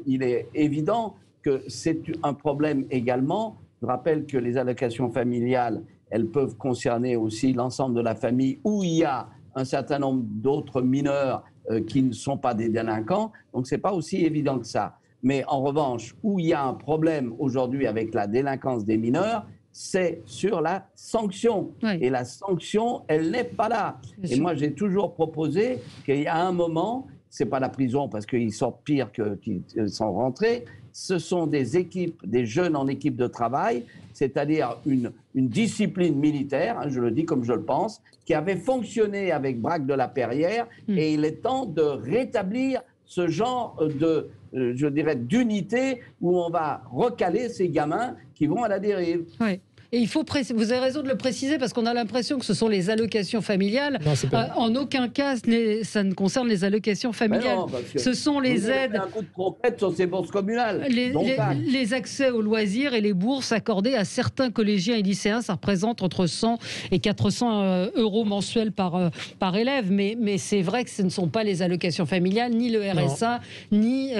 S2: il est évident que c'est un problème également. Je rappelle que les allocations familiales, elles peuvent concerner aussi l'ensemble de la famille où il y a un certain nombre d'autres mineurs qui ne sont pas des délinquants. Donc, ce n'est pas aussi évident que ça. Mais en revanche, où il y a un problème aujourd'hui avec la délinquance des mineurs, c'est sur la sanction. Oui. Et la sanction, elle n'est pas là. Et moi, j'ai toujours proposé qu'il y a un moment, c'est pas la prison parce qu'ils sortent pire qu'ils sont rentrés, ce sont des équipes, des jeunes en équipe de travail, c'est-à-dire une discipline militaire, hein, je le dis comme je le pense, qui avait fonctionné avec Braque de la Perrière, et il est temps de rétablir ce genre de, je dirais, d'unité où on va recaler ces gamins qui vont à la dérive.
S1: Oui. Et il faut vous avez raison de le préciser parce qu'on a l'impression que ce sont les allocations familiales. Non, en aucun cas, ça ne concerne les allocations familiales. Non, ce sont les aides.
S2: Un coup de trompette sur ces bourses communales.
S1: Les accès aux loisirs et les bourses accordées à certains collégiens et lycéens, ça représente entre 100 et 400 euros mensuels par élève. Mais c'est vrai que ce ne sont pas les allocations familiales, ni le RSA, ni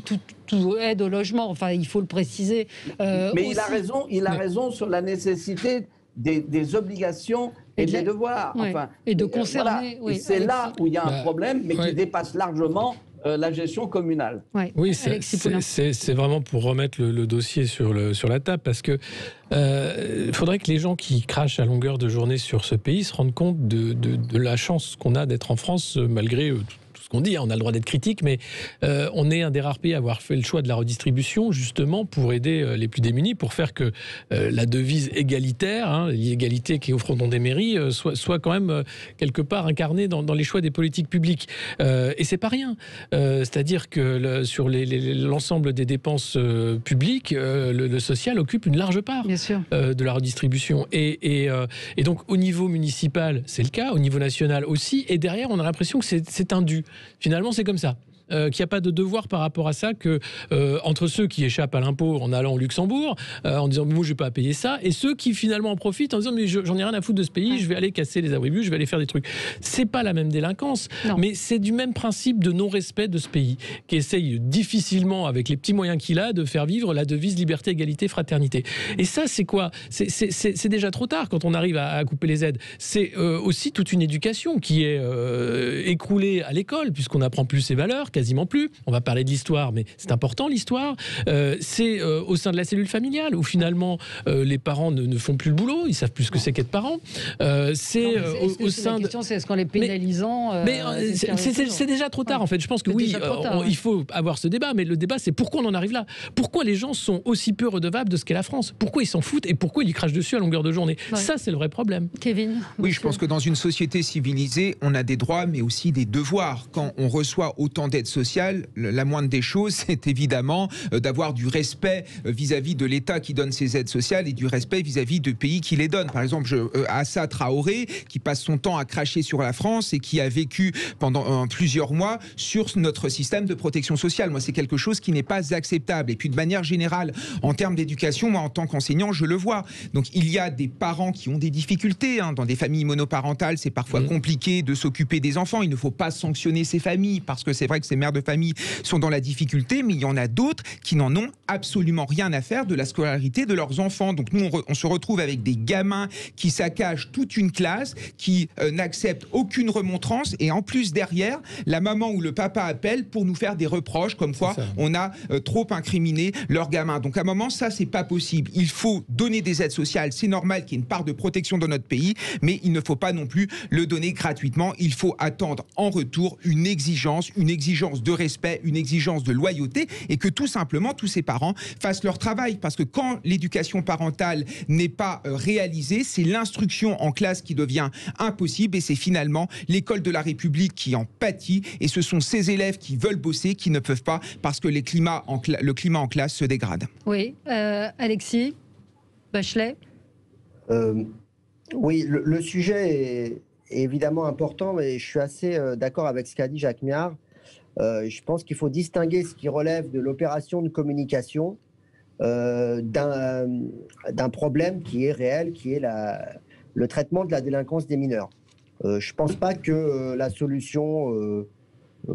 S1: tout aide au logement, enfin il faut le préciser.
S2: Mais aussi. il a raison sur la nécessité des obligations et des devoirs.
S1: Et de concerner.
S2: Voilà. C'est là où il y a un problème, mais qui dépasse largement la gestion communale.
S3: Oui, c'est vraiment pour remettre le dossier sur la table, parce que faudrait que les gens qui crachent à longueur de journée sur ce pays se rendent compte de la chance qu'on a d'être en France, malgré qu'on dit, on a le droit d'être critique, mais on est un des rares pays à avoir fait le choix de la redistribution, justement pour aider les plus démunis, pour faire que la devise égalitaire, l'égalité qui est au fronton des mairies, soit quand même quelque part incarnée dans les choix des politiques publiques. Et c'est pas rien. C'est-à-dire que sur l'ensemble des dépenses publiques, le social occupe une large part de la redistribution. Et donc au niveau municipal, c'est le cas, au niveau national aussi, et derrière, on a l'impression que c'est un dû. Finalement, c'est comme ça. Qu'il n'y a pas de devoir par rapport à ça, que entre ceux qui échappent à l'impôt en allant au Luxembourg, en disant moi je ne vais pas payer ça, et ceux qui finalement en profitent en disant mais j'en ai rien à foutre de ce pays, je vais aller casser les abribus, je vais aller faire des trucs. C'est pas la même délinquance, mais c'est du même principe de non-respect de ce pays, qui essaye difficilement, avec les petits moyens qu'il a, de faire vivre la devise liberté, égalité, fraternité. Et ça, c'est quoi ? C'est déjà trop tard quand on arrive à couper les aides. C'est aussi toute une éducation qui est écroulée à l'école, puisqu'on n'apprend plus ces valeurs, quasiment plus. On va parler de l'histoire, mais c'est important l'histoire. C'est au sein de la cellule familiale où finalement les parents ne font plus le boulot, ils savent plus ce que c'est qu'être parent. C'est au sein
S1: de. La question, c'est est-ce qu'en les pénalisant
S3: c'est déjà trop tard en fait. Je pense que oui, il faut avoir ce débat, mais le débat c'est pourquoi on en arrive là. Pourquoi les gens sont aussi peu redevables de ce qu'est la France ? Pourquoi ils s'en foutent et pourquoi ils y crachent dessus à longueur de journée ? Ça, c'est le vrai problème.
S1: Kevin ?
S5: Oui, je pense que dans une société civilisée, on a des droits, mais aussi des devoirs. Quand on reçoit autant d'aides sociale, la moindre des choses, c'est évidemment d'avoir du respect vis-à-vis de l'État qui donne ces aides sociales et du respect vis-à-vis de pays qui les donnent. Par exemple, Assa Traoré, qui passe son temps à cracher sur la France et qui a vécu pendant plusieurs mois sur notre système de protection sociale. Moi, c'est quelque chose qui n'est pas acceptable. Et puis, de manière générale, en termes d'éducation, moi, en tant qu'enseignant, je le vois. Donc, il y a des parents qui ont des difficultés. Dans des familles monoparentales, c'est parfois compliqué de s'occuper des enfants. Il ne faut pas sanctionner ces familles parce que c'est vrai que ces mères de famille sont dans la difficulté, mais il y en a d'autres qui n'en ont absolument rien à faire de la scolarité de leurs enfants. Donc nous, on se retrouve avec des gamins qui saccagent toute une classe, qui n'acceptent aucune remontrance, et en plus derrière, la maman ou le papa appelle pour nous faire des reproches, comme quoi on a trop incriminé leurs gamins. Donc à un moment, ça, c'est pas possible. Il faut donner des aides sociales, c'est normal qu'il y ait une part de protection dans notre pays, mais il ne faut pas non plus le donner gratuitement. Il faut attendre en retour une exigence de respect, une exigence de loyauté, et que tout simplement tous ces parents fassent leur travail, parce que quand l'éducation parentale n'est pas réalisée, c'est l'instruction en classe qui devient impossible, et c'est finalement l'école de la République qui en pâtit, et ce sont ces élèves qui veulent bosser qui ne peuvent pas parce que le climat en classe se dégrade.
S1: Oui, Alexis Bachelet.
S4: Oui, le sujet est évidemment important, mais je suis assez d'accord avec ce qu'a dit Jacques Miard. Je pense qu'il faut distinguer ce qui relève de l'opération de communication d'un problème qui est réel, qui est le traitement de la délinquance des mineurs. Je ne pense pas que la solution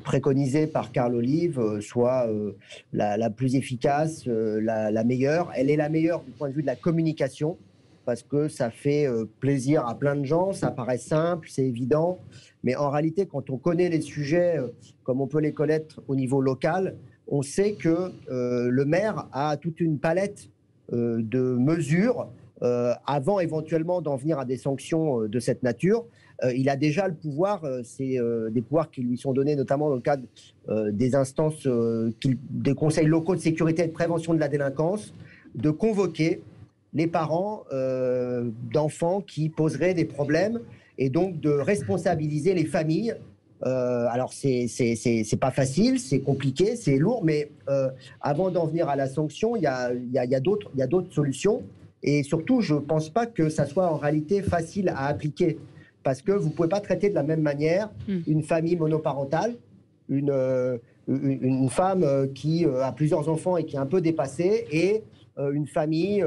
S4: préconisée par Carl Olive soit la plus efficace, la meilleure. Elle est la meilleure du point de vue de la communication, parce que ça fait plaisir à plein de gens, ça paraît simple, c'est évident. Mais en réalité, quand on connaît les sujets comme on peut les connaître au niveau local, on sait que le maire a toute une palette de mesures avant éventuellement d'en venir à des sanctions de cette nature. Il a déjà le pouvoir, c'est des pouvoirs qui lui sont donnés notamment dans le cadre des instances, des conseils locaux de sécurité et de prévention de la délinquance, de convoquer les parents d'enfants qui poseraient des problèmes et donc de responsabiliser les familles. Alors c'est pas facile, c'est compliqué, c'est lourd, mais avant d'en venir à la sanction, il y a d'autres solutions. Et surtout, je ne pense pas que ça soit en réalité facile à appliquer. Parce que vous ne pouvez pas traiter de la même manière une famille monoparentale, une femme qui a plusieurs enfants et qui est un peu dépassée, et une famille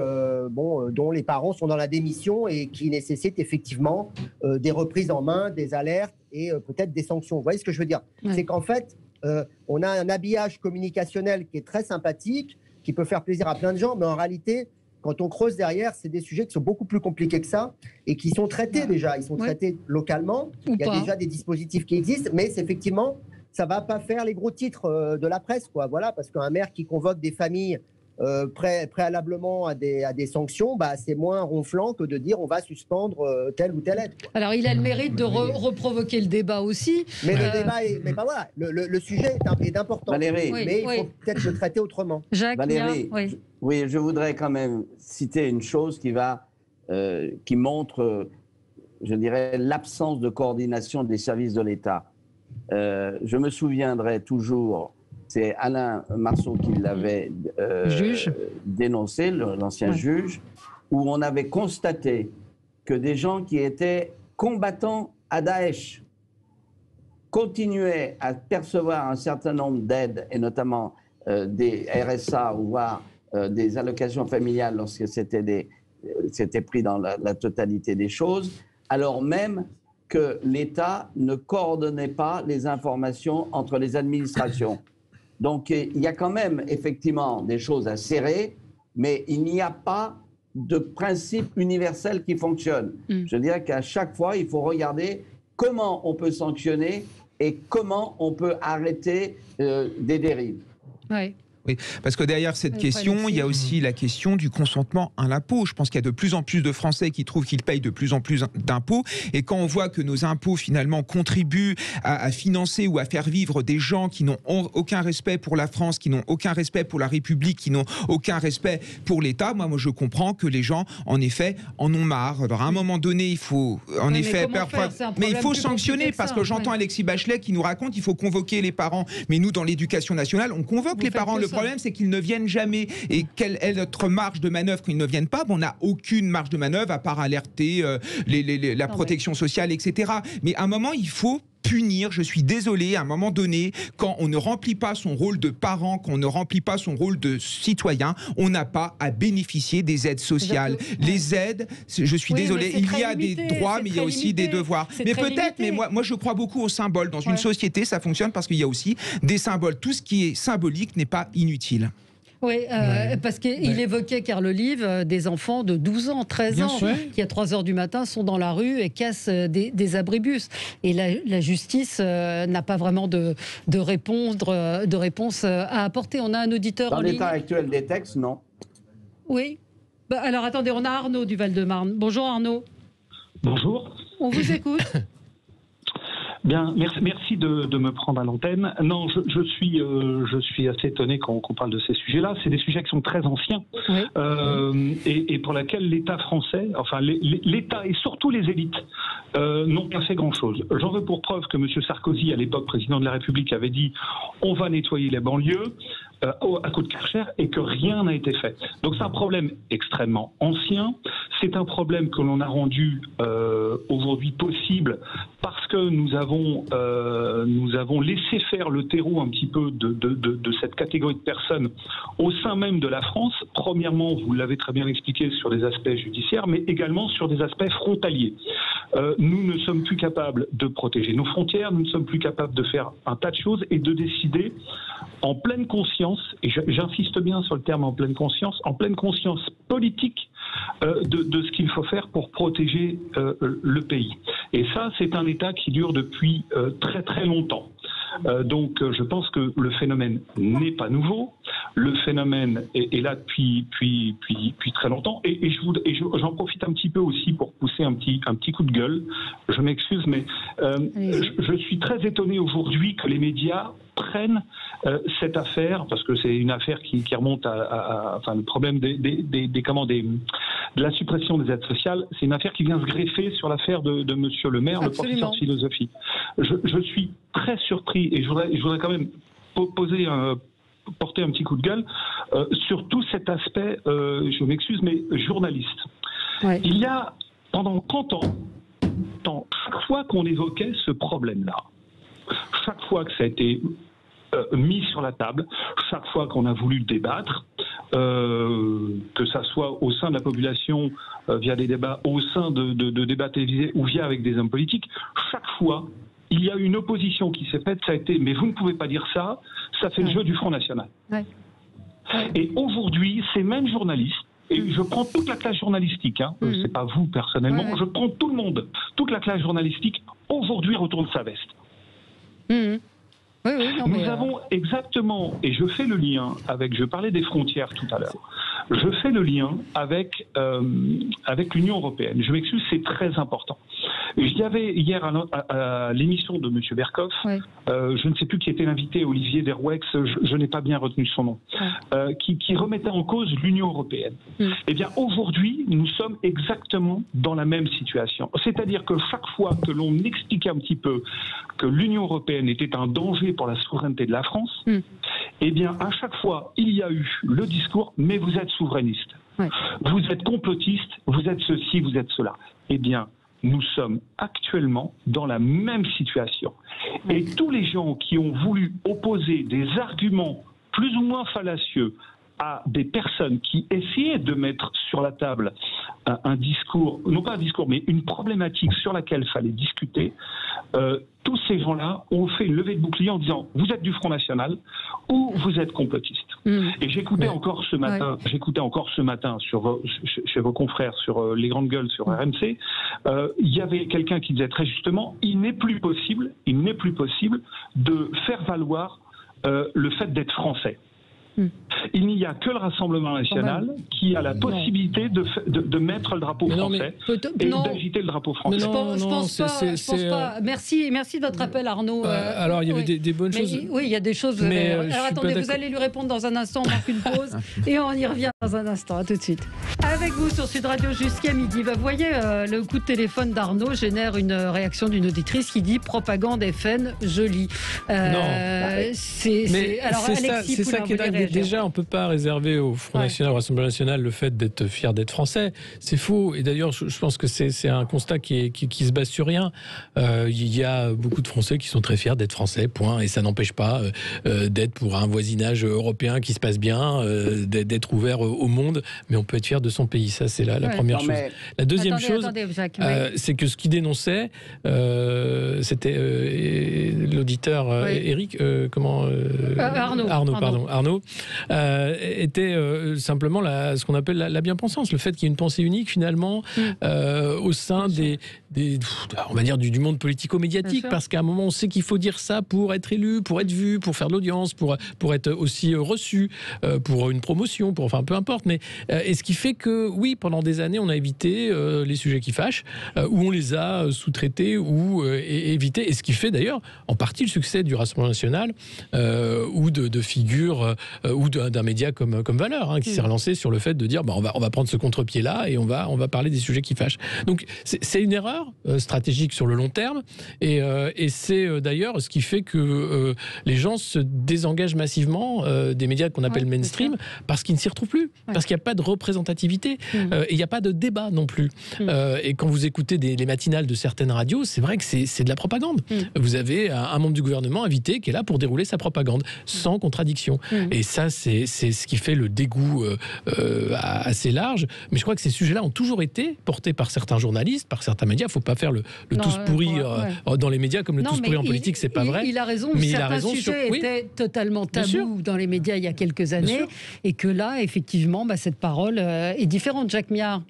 S4: dont les parents sont dans la démission et qui nécessite effectivement des reprises en main, des alertes et peut-être des sanctions. Vous voyez ce que je veux dire? C'est qu'en fait, on a un habillage communicationnel qui est très sympathique, qui peut faire plaisir à plein de gens, mais en réalité, quand on creuse derrière, c'est des sujets qui sont beaucoup plus compliqués que ça et qui sont traités déjà. Ils sont traités localement. Il y a déjà des dispositifs qui existent, mais effectivement, ça ne va pas faire les gros titres de la presse, quoi. Voilà, parce qu'un maire qui convoque des familles préalablement à des sanctions, c'est moins ronflant que de dire on va suspendre telle ou telle aide, quoi.
S1: Alors il a le mérite de reprovoquer le débat aussi.
S4: Mais le débat est, voilà, le sujet est important.
S2: Valérie,
S4: mais il faut peut-être le traiter autrement.
S1: Jacques,
S2: Valérie, oui, je voudrais quand même citer une chose qui montre, je dirais, l'absence de coordination des services de l'État. Je me souviendrai toujours. C'est Alain Marceau qui l'avait dénoncé, l'ancien juge, où on avait constaté que des gens qui étaient combattants à Daesh continuaient à percevoir un certain nombre d'aides, et notamment des RSA ou voire des allocations familiales lorsque c'était pris dans la totalité des choses, alors même que l'État ne coordonnait pas les informations entre les administrations. Donc, il y a quand même effectivement des choses à serrer, mais il n'y a pas de principe universel qui fonctionne. Je dirais qu'à chaque fois, il faut regarder comment on peut sanctionner et comment on peut arrêter des dérives.
S1: Oui.
S5: Oui, parce que derrière cette question, il y a aussi la question du consentement à l'impôt. Je pense qu'il y a de plus en plus de Français qui trouvent qu'ils payent de plus en plus d'impôts. Et quand on voit que nos impôts, finalement, contribuent à financer ou à faire vivre des gens qui n'ont aucun respect pour la France, qui n'ont aucun respect pour la République, qui n'ont aucun respect pour l'État, moi, je comprends que les gens, en effet, en ont marre. Alors, à un moment donné, il faut, en effet, mais il faut sanctionner, parce que j'entends Alexis Bachelet qui nous raconte qu'il faut convoquer les parents. Mais nous, dans l'éducation nationale, on convoque les parents. Le problème, c'est qu'ils ne viennent jamais. Et quelle est notre marge de manœuvre quand ils ne viennent pas? On n'a aucune marge de manœuvre à part alerter la protection sociale, etc. Mais à un moment, il faut punir, je suis désolé, à un moment donné, quand on ne remplit pas son rôle de parent, quand on ne remplit pas son rôle de citoyen, on n'a pas à bénéficier des aides sociales. Les aides, je suis désolé, il y a des droits, mais il y a aussi des devoirs. Mais peut-être, mais moi je crois beaucoup aux symboles. Dans une société, ça fonctionne parce qu'il y a aussi des symboles. Tout ce qui est symbolique n'est pas inutile.
S1: Oui, parce qu'il évoquait, Carl Olive, des enfants de 12 ans, 13 ans, qui à 3 h du matin sont dans la rue et cassent des abribus. Et la justice n'a pas vraiment de réponse à apporter. On a un auditeur
S2: dans
S1: en ligne.
S2: Dans l'état actuel des textes, non.
S1: Oui. Alors attendez, on a Arnaud du Val-de-Marne. Bonjour Arnaud.
S7: Bonjour.
S1: On vous écoute.
S7: Bien, merci de me prendre à l'antenne. Non, je suis assez étonné qu'on parle de ces sujets-là. C'est des sujets qui sont très anciens et pour lesquels l'État français, enfin l'État et surtout les élites, n'ont pas fait grand-chose. J'en veux pour preuve que M. Sarkozy, à l'époque président de la République, avait dit « on va nettoyer les banlieues ». À coup de Karcher, et que rien n'a été fait. Donc c'est un problème extrêmement ancien, c'est un problème que l'on a rendu aujourd'hui possible parce que nous avons laissé faire le terreau un petit peu de cette catégorie de personnes au sein même de la France. Premièrement, vous l'avez très bien expliqué sur des aspects judiciaires, mais également sur des aspects frontaliers. Nous ne sommes plus capables de protéger nos frontières, nous ne sommes plus capables de faire un tas de choses et de décider en pleine conscience, et j'insiste bien sur le terme en pleine conscience politique de ce qu'il faut faire pour protéger le pays. Et ça, c'est un état qui dure depuis très très longtemps. Donc je pense que le phénomène n'est pas nouveau. Le phénomène est là depuis très longtemps. Et j'en profite un petit peu aussi pour pousser un petit coup de gueule. Je m'excuse, mais je suis très étonné aujourd'hui que les médias prennent cette affaire, parce que c'est une affaire qui remonte enfin, le problème de la suppression des aides sociales, c'est une affaire qui vient se greffer sur l'affaire de Monsieur le maire,
S1: Absolument.
S7: le professeur de philosophie. Je suis très surpris, et je voudrais quand même porter un petit coup de gueule sur tout cet aspect, je m'excuse, mais journaliste. Ouais. Il y a, pendant 30 ans, chaque fois qu'on évoquait ce problème-là, chaque fois que ça a été mis sur la table, chaque fois qu'on a voulu le débattre, que ça soit au sein de la population via des débats, au sein de débats télévisés ou via avec des hommes politiques, chaque fois, il y a une opposition qui s'est faite, ça a été « mais vous ne pouvez pas dire ça, ça fait le jeu du Front National ». Et aujourd'hui, ces mêmes journalistes, et je prends toute la classe journalistique, c'est pas vous personnellement, je prends tout le monde, toute la classe journalistique, aujourd'hui retourne sa veste. Nous avons exactement, et je fais le lien avec, je parlais des frontières tout à l'heure, je fais le lien avec l'Union européenne. Je m'excuse, c'est très important. J'y avais hier à l'émission de M. Berkoff, je ne sais plus qui était l'invité, Olivier Derwex, je n'ai pas bien retenu son nom, qui remettait en cause l'Union européenne. Eh bien, aujourd'hui, nous sommes exactement dans la même situation. C'est-à-dire que chaque fois que l'on expliquait un petit peu que l'Union européenne était un danger pour la souveraineté de la France, eh bien, à chaque fois, il y a eu le discours « mais vous êtes souverainiste, vous êtes complotiste, vous êtes ceci, vous êtes cela ». Eh bien, nous sommes actuellement dans la même situation. Et tous les gens qui ont voulu opposer des arguments plus ou moins fallacieux à des personnes qui essayaient de mettre sur la table un discours, non pas un discours, mais une problématique sur laquelle il fallait discuter, tous ces gens-là ont fait une levée de bouclier en disant « vous êtes du Front National ou vous êtes complotiste ». Et j'écoutais encore ce matin chez vos confrères sur Les Grandes Gueules sur RMC, il y avait quelqu'un qui disait très justement « il n'est plus possible de faire valoir le fait d'être français ». Il n'y a que le Rassemblement national qui a la possibilité de mettre le drapeau français et d'agiter le drapeau français.
S1: Je pense pas. Merci de votre appel, Arnaud.
S3: Alors, il y avait des bonnes choses.
S1: Oui, il y a des choses. Alors, attendez, vous allez lui répondre dans un instant. On marque une pause et on y revient dans un instant. À tout de suite. Avec vous sur Sud Radio jusqu'à midi. Vous voyez, le coup de téléphone d'Arnaud génère une réaction d'une auditrice qui dit « propagande FN, je lis ».
S3: C'est ça qui est dingue. Déjà, on ne peut pas réserver au Front National, au Rassemblement National, le fait d'être fier d'être français. C'est faux. Et d'ailleurs, je pense que c'est un constat qui se base sur rien. Il y a beaucoup de Français qui sont très fiers d'être français, point. Et ça n'empêche pas d'être pour un voisinage européen qui se passe bien, d'être ouvert au monde. Mais on peut être fier de son pays. Ça, c'est la première chose. La deuxième chose, c'est que ce qu'il dénonçait, c'était l'auditeur Eric, Arnaud, était simplement ce qu'on appelle la bien-pensance, le fait qu'il y ait une pensée unique finalement au sein on va dire du monde politico-médiatique, parce qu'à un moment on sait qu'il faut dire ça pour être élu, pour être vu, pour faire de l'audience, pour être aussi reçu, pour une promotion, enfin peu importe. Mais et ce qui fait que oui, pendant des années on a évité les sujets qui fâchent, ou on les a sous-traités ou évités, et ce qui fait d'ailleurs en partie le succès du Rassemblement National ou de figures ou d'un média comme Valeurs, qui s'est relancé sur le fait de dire on va prendre ce contre-pied-là et on va parler des sujets qui fâchent. Donc c'est une erreur stratégique sur le long terme, et c'est d'ailleurs ce qui fait que les gens se désengagent massivement des médias qu'on appelle mainstream, parce qu'ils ne s'y retrouvent plus, parce qu'il n'y a pas de représentativité, et il n'y a pas de débat non plus. Et quand vous écoutez les matinales de certaines radios, c'est vrai que c'est de la propagande. Vous avez un membre du gouvernement invité qui est là pour dérouler sa propagande, sans contradiction. Et ça, c'est ce qui fait le dégoût assez large. Mais je crois que ces sujets-là ont toujours été portés par certains journalistes, par certains médias. Il ne faut pas faire le tous pourri dans les médias comme le tous pourri en politique, c'est pas vrai.
S1: Il a raison, mais certains sujets étaient totalement tabous dans les médias il y a quelques années, et que là, effectivement, cette parole est différente. Jacques Miard.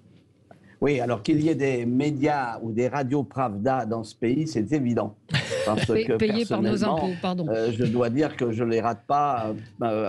S2: Oui, alors qu'il y ait des médias ou des radios Pravda dans ce pays, c'est évident. Parce que
S1: payés par nos impôts, pardon.
S2: Je dois dire que je ne les rate pas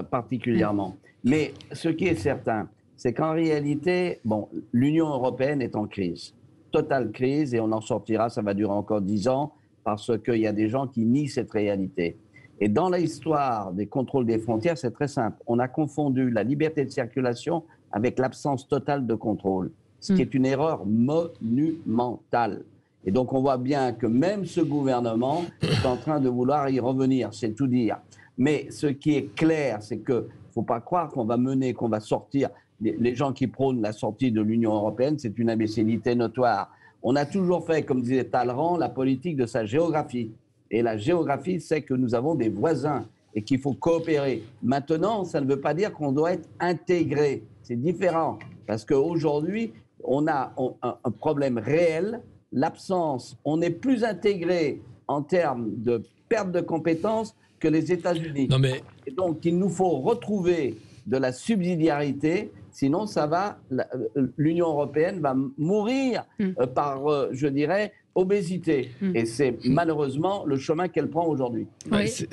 S2: particulièrement. Mais ce qui est certain, c'est qu'en réalité, bon, l'Union européenne est en crise, totale crise, et on en sortira, ça va durer encore 10 ans, parce qu'il y a des gens qui nient cette réalité. Et dans l'histoire des contrôles des frontières, c'est très simple. On a confondu la liberté de circulation avec l'absence totale de contrôle, ce qui est une erreur monumentale. Et donc on voit bien que même ce gouvernement est en train de vouloir y revenir, c'est tout dire. Mais ce qui est clair, c'est qu'il ne faut pas croire qu'on va sortir. Les gens qui prônent la sortie de l'Union européenne, c'est une imbécilité notoire. On a toujours fait, comme disait Talleyrand, la politique de sa géographie. Et la géographie, c'est que nous avons des voisins et qu'il faut coopérer. Maintenant, ça ne veut pas dire qu'on doit être intégré. C'est différent. Parce qu'aujourd'hui, on a un problème réel, l'absence. On est plus intégré en termes de perte de compétences que les États-Unis. Et donc, il nous faut retrouver de la subsidiarité, sinon l'Union européenne va mourir par, je dirais, obésité. Et c'est malheureusement le chemin qu'elle prend aujourd'hui.
S1: Alexis.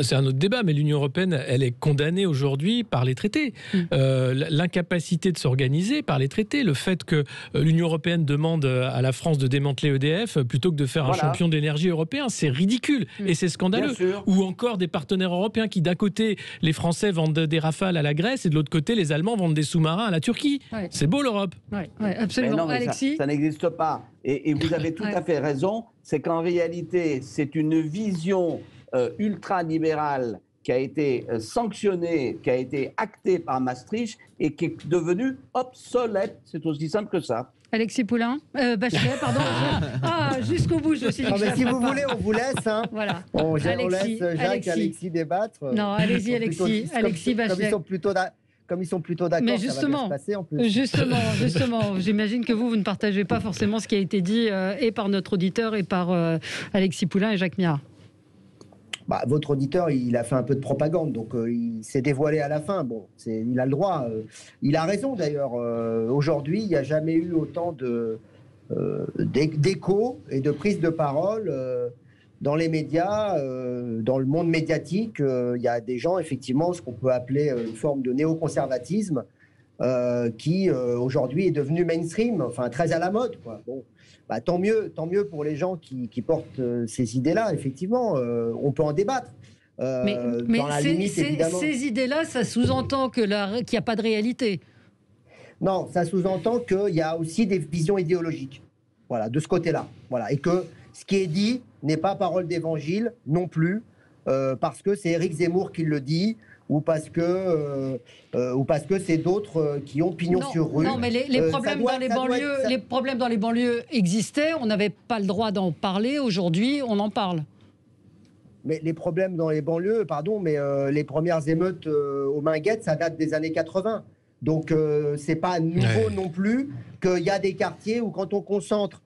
S3: C'est un autre débat, mais l'Union européenne, elle est condamnée aujourd'hui par les traités. L'incapacité de s'organiser par les traités, le fait que l'Union européenne demande à la France de démanteler EDF plutôt que de faire un champion d'énergie européen, c'est ridicule et c'est scandaleux. Ou encore des partenaires européens qui, d'un côté, les Français vendent des Rafales à la Grèce et de l'autre côté, les Allemands vendent des sous-marins à la Turquie. C'est beau l'Europe.
S1: Absolument.
S2: Non,
S1: Alexis.
S2: Ça n'existe pas. Et vous avez tout à fait raison, c'est qu'en réalité, c'est une vision ultra-libérale qui a été sanctionnée, qui a été actée par Maastricht et qui est devenue obsolète. C'est aussi simple que ça.
S1: Alexis Poulain, Bachelet, pardon. Jusqu'au bout, je suis dit.
S4: Mais si vous voulez, on vous laisse. Hein.
S1: Voilà.
S4: On laisse Jacques et Alexis débattre.
S1: Non, allez-y, Alexis Bachelet.
S4: Comme ils sont plutôt d'accord, ça va bien se passer en plus.
S1: Justement, j'imagine que vous ne partagez pas forcément ce qui a été dit et par notre auditeur et par Alexis Poulain et Jacques Miard.
S4: Votre auditeur, il a fait un peu de propagande, donc il s'est dévoilé à la fin. Bon, il a le droit. Il a raison d'ailleurs. Aujourd'hui, il n'y a jamais eu autant d'écho et de prise de parole dans les médias, dans le monde médiatique. Il y a des gens, effectivement, ce qu'on peut appeler une forme de néoconservatisme qui, aujourd'hui, est devenu mainstream, enfin très à la mode, quoi. Bon. Tant mieux pour les gens qui portent ces idées-là, effectivement, on peut en débattre.
S1: Mais
S4: dans la limite, évidemment.
S1: Ces idées-là, ça sous-entend qu'il n'y a pas de réalité.
S4: Non, ça sous-entend qu'il y a aussi des visions idéologiques, voilà, de ce côté-là. Voilà, et que ce qui est dit n'est pas parole d'évangile non plus, parce que c'est Éric Zemmour qui le dit, ou parce que c'est d'autres qui ont pignon sur rue.
S1: Non, mais les problèmes dans les banlieues existaient, on n'avait pas le droit d'en parler, aujourd'hui on en parle.
S4: Mais les problèmes dans les banlieues, pardon, mais les premières émeutes aux Minguettes, ça date des années 80. Donc c'est pas nouveau non plus qu'il y a des quartiers où quand on concentre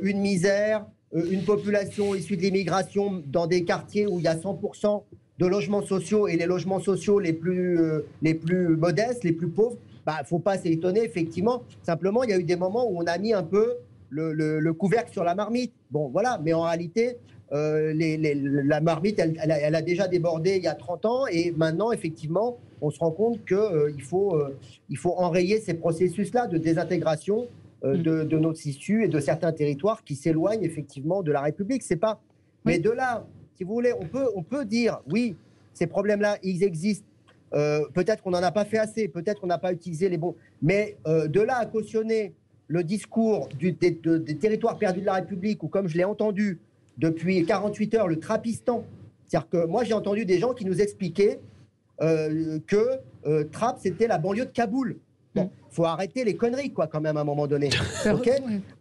S4: une misère, une population issue de l'immigration dans des quartiers où il y a 100% de logements sociaux et les logements sociaux les plus modestes, les plus pauvres, faut pas s'étonner, effectivement. Simplement, il y a eu des moments où on a mis un peu le couvercle sur la marmite. Bon, voilà, mais en réalité, la marmite, elle a déjà débordé il y a 30 ans et maintenant, effectivement, on se rend compte qu'il faut enrayer ces processus-là de désintégration de nos tissus et de certains territoires qui s'éloignent effectivement de la République. C'est pas... Mais de là... Si vous voulez, on peut dire, oui, ces problèmes-là, ils existent. Peut-être qu'on n'en a pas fait assez, peut-être qu'on n'a pas utilisé les bons. Mais de là à cautionner le discours des territoires perdus de la République, ou comme je l'ai entendu depuis 48 heures, le Trapistan. C'est-à-dire que moi, j'ai entendu des gens qui nous expliquaient que Trappes, c'était la banlieue de Kaboul. Bon, faut arrêter les conneries, quoi, quand même, à un moment donné. Ok,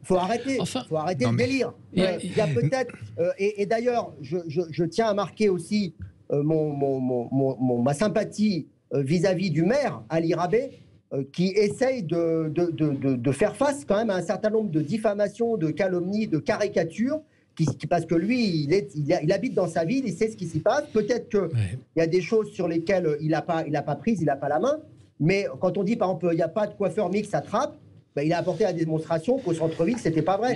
S4: faut arrêter le délire. Il y a peut-être, et d'ailleurs, je tiens à marquer aussi ma sympathie vis-à-vis du maire Ali Rabeh, qui essaye de faire face quand même à un certain nombre de diffamations, de calomnies, de caricatures. Parce que lui, il habite dans sa ville, il sait ce qui s'y passe. Peut-être qu'il y a des choses sur lesquelles il n'a pas prise, il n'a pas la main. Mais quand on dit, par exemple, il n'y a pas de coiffeur mix à Trappes, il a apporté la démonstration qu'au centre-ville, c'était pas vrai.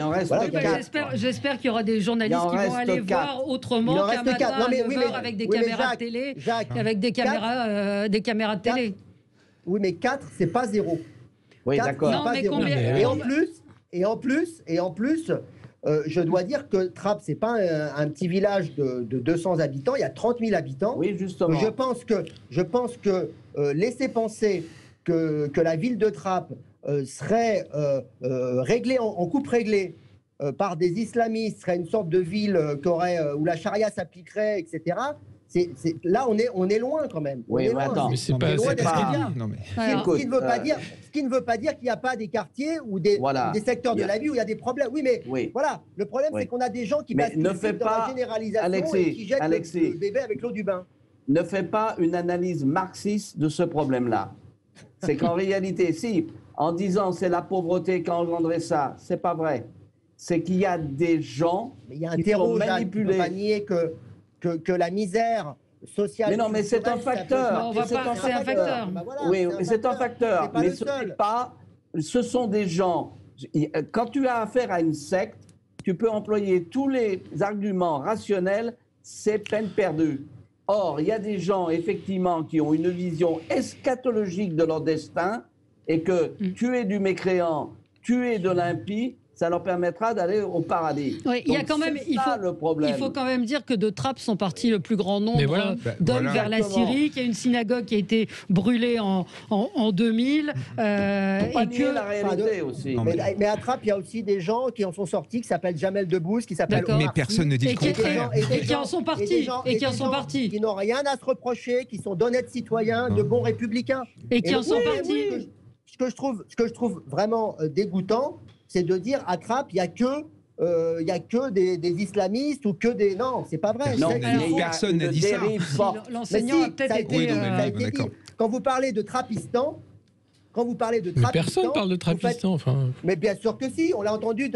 S1: J'espère qu'il y aura des journalistes qui vont aller voir autrement qu'un matin à 9h avec des caméras de télé, avec des caméras de télé.
S4: Oui, mais 4, c'est pas 0.
S2: Oui, d'accord.
S1: Non, mais combien...
S4: Et en plus, je dois dire que Trappes, c'est pas un petit village de 200 habitants, il y a 30 000 habitants.
S2: Oui, justement.
S4: Je pense que laisser penser que la ville de Trappes serait réglée en coupe réglée par des islamistes, serait une sorte de ville où la charia s'appliquerait, etc. Là, on est loin quand même.
S2: Oui, mais attends,
S3: mais c'est pas
S4: bien. Ce qui ne veut pas dire qu'il n'y a pas des quartiers ou des secteurs de la vie où il y a des problèmes. Oui, mais voilà, le problème, c'est qu'on a des gens qui basculent dans la généralisation et qui jettent le bébé avec l'eau du bain.
S2: Ne fais pas une analyse marxiste de ce problème-là. C'est qu'en réalité, si, en disant c'est la pauvreté qui a engendré ça, c'est pas vrai. C'est qu'il y a des gens qui sont manipulés.
S4: Il ne faut pas nier que la misère sociale...
S2: Mais non, mais c'est un facteur.
S1: C'est un facteur.
S2: Oui, c'est un facteur. Mais ce sont des gens... Quand tu as affaire à une secte, tu peux employer tous les arguments rationnels, c'est peine perdue. Or, il y a des gens, effectivement, qui ont une vision eschatologique de leur destin et que tuer du mécréant, tuer de l'impie, ça leur permettra d'aller au paradis.
S1: Oui, il faut quand même dire que de Trappes sont partis le plus grand nombre d'hommes vers la Syrie, qu'il y a une synagogue qui a été brûlée en 2000.
S2: Et que la réalité aussi.
S4: Mais à Trappes, il y a aussi des gens qui en sont sortis, qui s'appellent Jamel Debbouze, qui s'appellent
S5: Mais personne ne dit le contraire.
S1: Et qui en sont partis.
S4: Qui n'ont rien à se reprocher, qui sont d'honnêtes citoyens, de bons républicains.
S1: Et qui en sont partis.
S4: Ce que je trouve vraiment dégoûtant, c'est de dire à Trappes, il n'y a que des islamistes ou que des... Non, c'est pas vrai.
S5: Non, personne n'a dit ça.
S1: L'enseignant a peut-être été...
S4: Quand vous parlez de Trappistan,
S3: mais personne parle de Trappistan, enfin...
S4: Mais bien sûr que si, on l'a entendu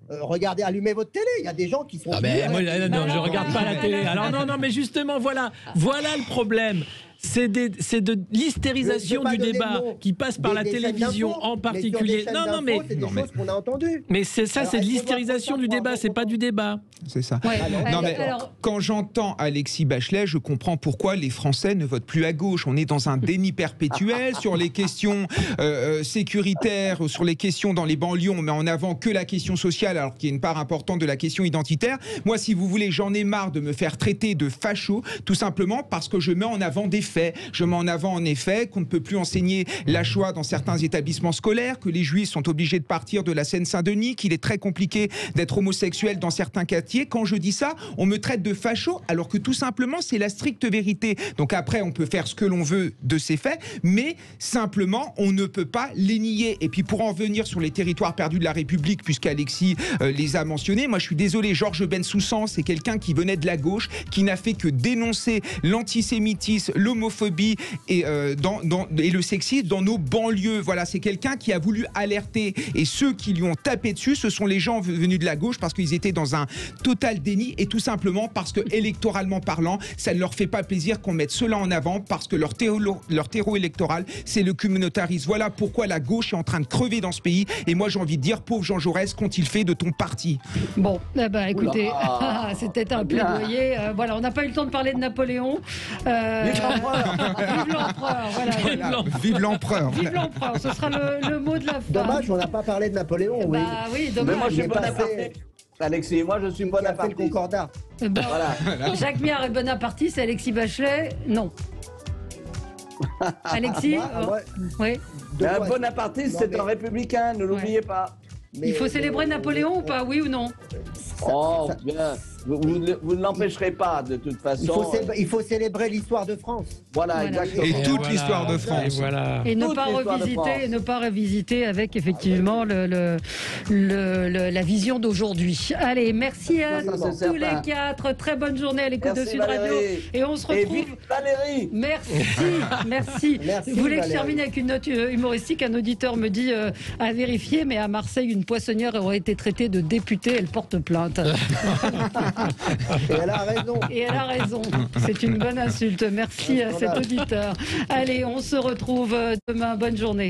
S4: regardez, allumez votre télé, il y a des gens qui sont...
S3: non, je regarde pas la télé. Alors non, mais justement, voilà le problème. C'est de l'hystérisation du débat qui passe par la télévision en particulier.
S4: Mais c'est des choses qu'on a entendues.
S3: Mais c'est de l'hystérisation du débat, c'est pas du débat.
S5: C'est ça. Quand j'entends Alexis Bachelet, je comprends pourquoi les Français ne votent plus à gauche. On est dans un déni perpétuel sur les questions sécuritaires, sur les questions dans les banlieues. On met en avant que la question sociale, alors qu'il y a une part importante de la question identitaire. Moi, si vous voulez, j'en ai marre de me faire traiter de facho, tout simplement parce que je mets en avant des faits. Je mets en avant en effet qu'on ne peut plus enseigner la Shoah dans certains établissements scolaires, que les Juifs sont obligés de partir de la Seine-Saint-Denis, qu'il est très compliqué d'être homosexuel dans certains quartiers. Quand je dis ça, on me traite de facho, alors que tout simplement c'est la stricte vérité. Donc après, on peut faire ce que l'on veut de ces faits, mais simplement on ne peut pas les nier. Et puis pour en venir sur les territoires perdus de la République, puisqu'Alexis les a mentionnés, moi je suis désolé, Georges Bensoussan, c'est quelqu'un qui venait de la gauche, qui n'a fait que dénoncer l'antisémitisme, l'homophobie et le sexisme dans nos banlieues. Voilà, c'est quelqu'un qui a voulu alerter. Et ceux qui lui ont tapé dessus, ce sont les gens venus de la gauche parce qu'ils étaient dans un total déni et tout simplement parce que, électoralement parlant, ça ne leur fait pas plaisir qu'on mette cela en avant parce que leur terreau électoral, c'est le communautarisme. Voilà pourquoi la gauche est en train de crever dans ce pays. Et moi, j'ai envie de dire, pauvre Jean Jaurès, qu'ont-ils fait de ton parti?
S1: Bon, écoutez, c'était un plaidoyer. Voilà, on n'a pas eu le temps de parler de Napoléon. Vive l'empereur, voilà.
S5: Vive l'empereur.
S1: Vive l'empereur, ce sera le mot de la fin.
S4: Dommage, on n'a pas parlé de Napoléon.
S1: Oui, dommage.
S2: Mais moi, je suis Bonaparte. Alexis, moi, je suis Bonaparte.
S4: Le concordat.
S1: Voilà. Jacques Miard est bonapartiste, Alexis Bachelet, non. Alexis oui.
S2: Un bonapartiste, c'est un républicain, ne l'oubliez pas.
S1: Mais il faut célébrer Napoléon ou pas, oui ou non?
S2: Bien. Vous ne l'empêcherez pas, de toute façon.
S4: Il faut célébrer l'hisore de France.
S2: Voilà, exactement.
S5: Et toute l'histoire de France.
S1: Et ne pas revisiter avec, effectivement, la vision d'aujourd'hui. Allez, merci à tous les quatre. Très bonne journée à l'écoute de Sud Radio. Et on se retrouve...
S2: Et vive Valérie.
S1: Merci. Vous voulez que je termine avec une note humoristique? Un auditeur me dit à vérifier, mais à Marseille, une poissonnière aurait été traitée de députée. Elle porte plainte.
S4: Et elle a raison.
S1: C'est une bonne insulte. Merci à cet auditeur. Allez, on se retrouve demain. Bonne journée.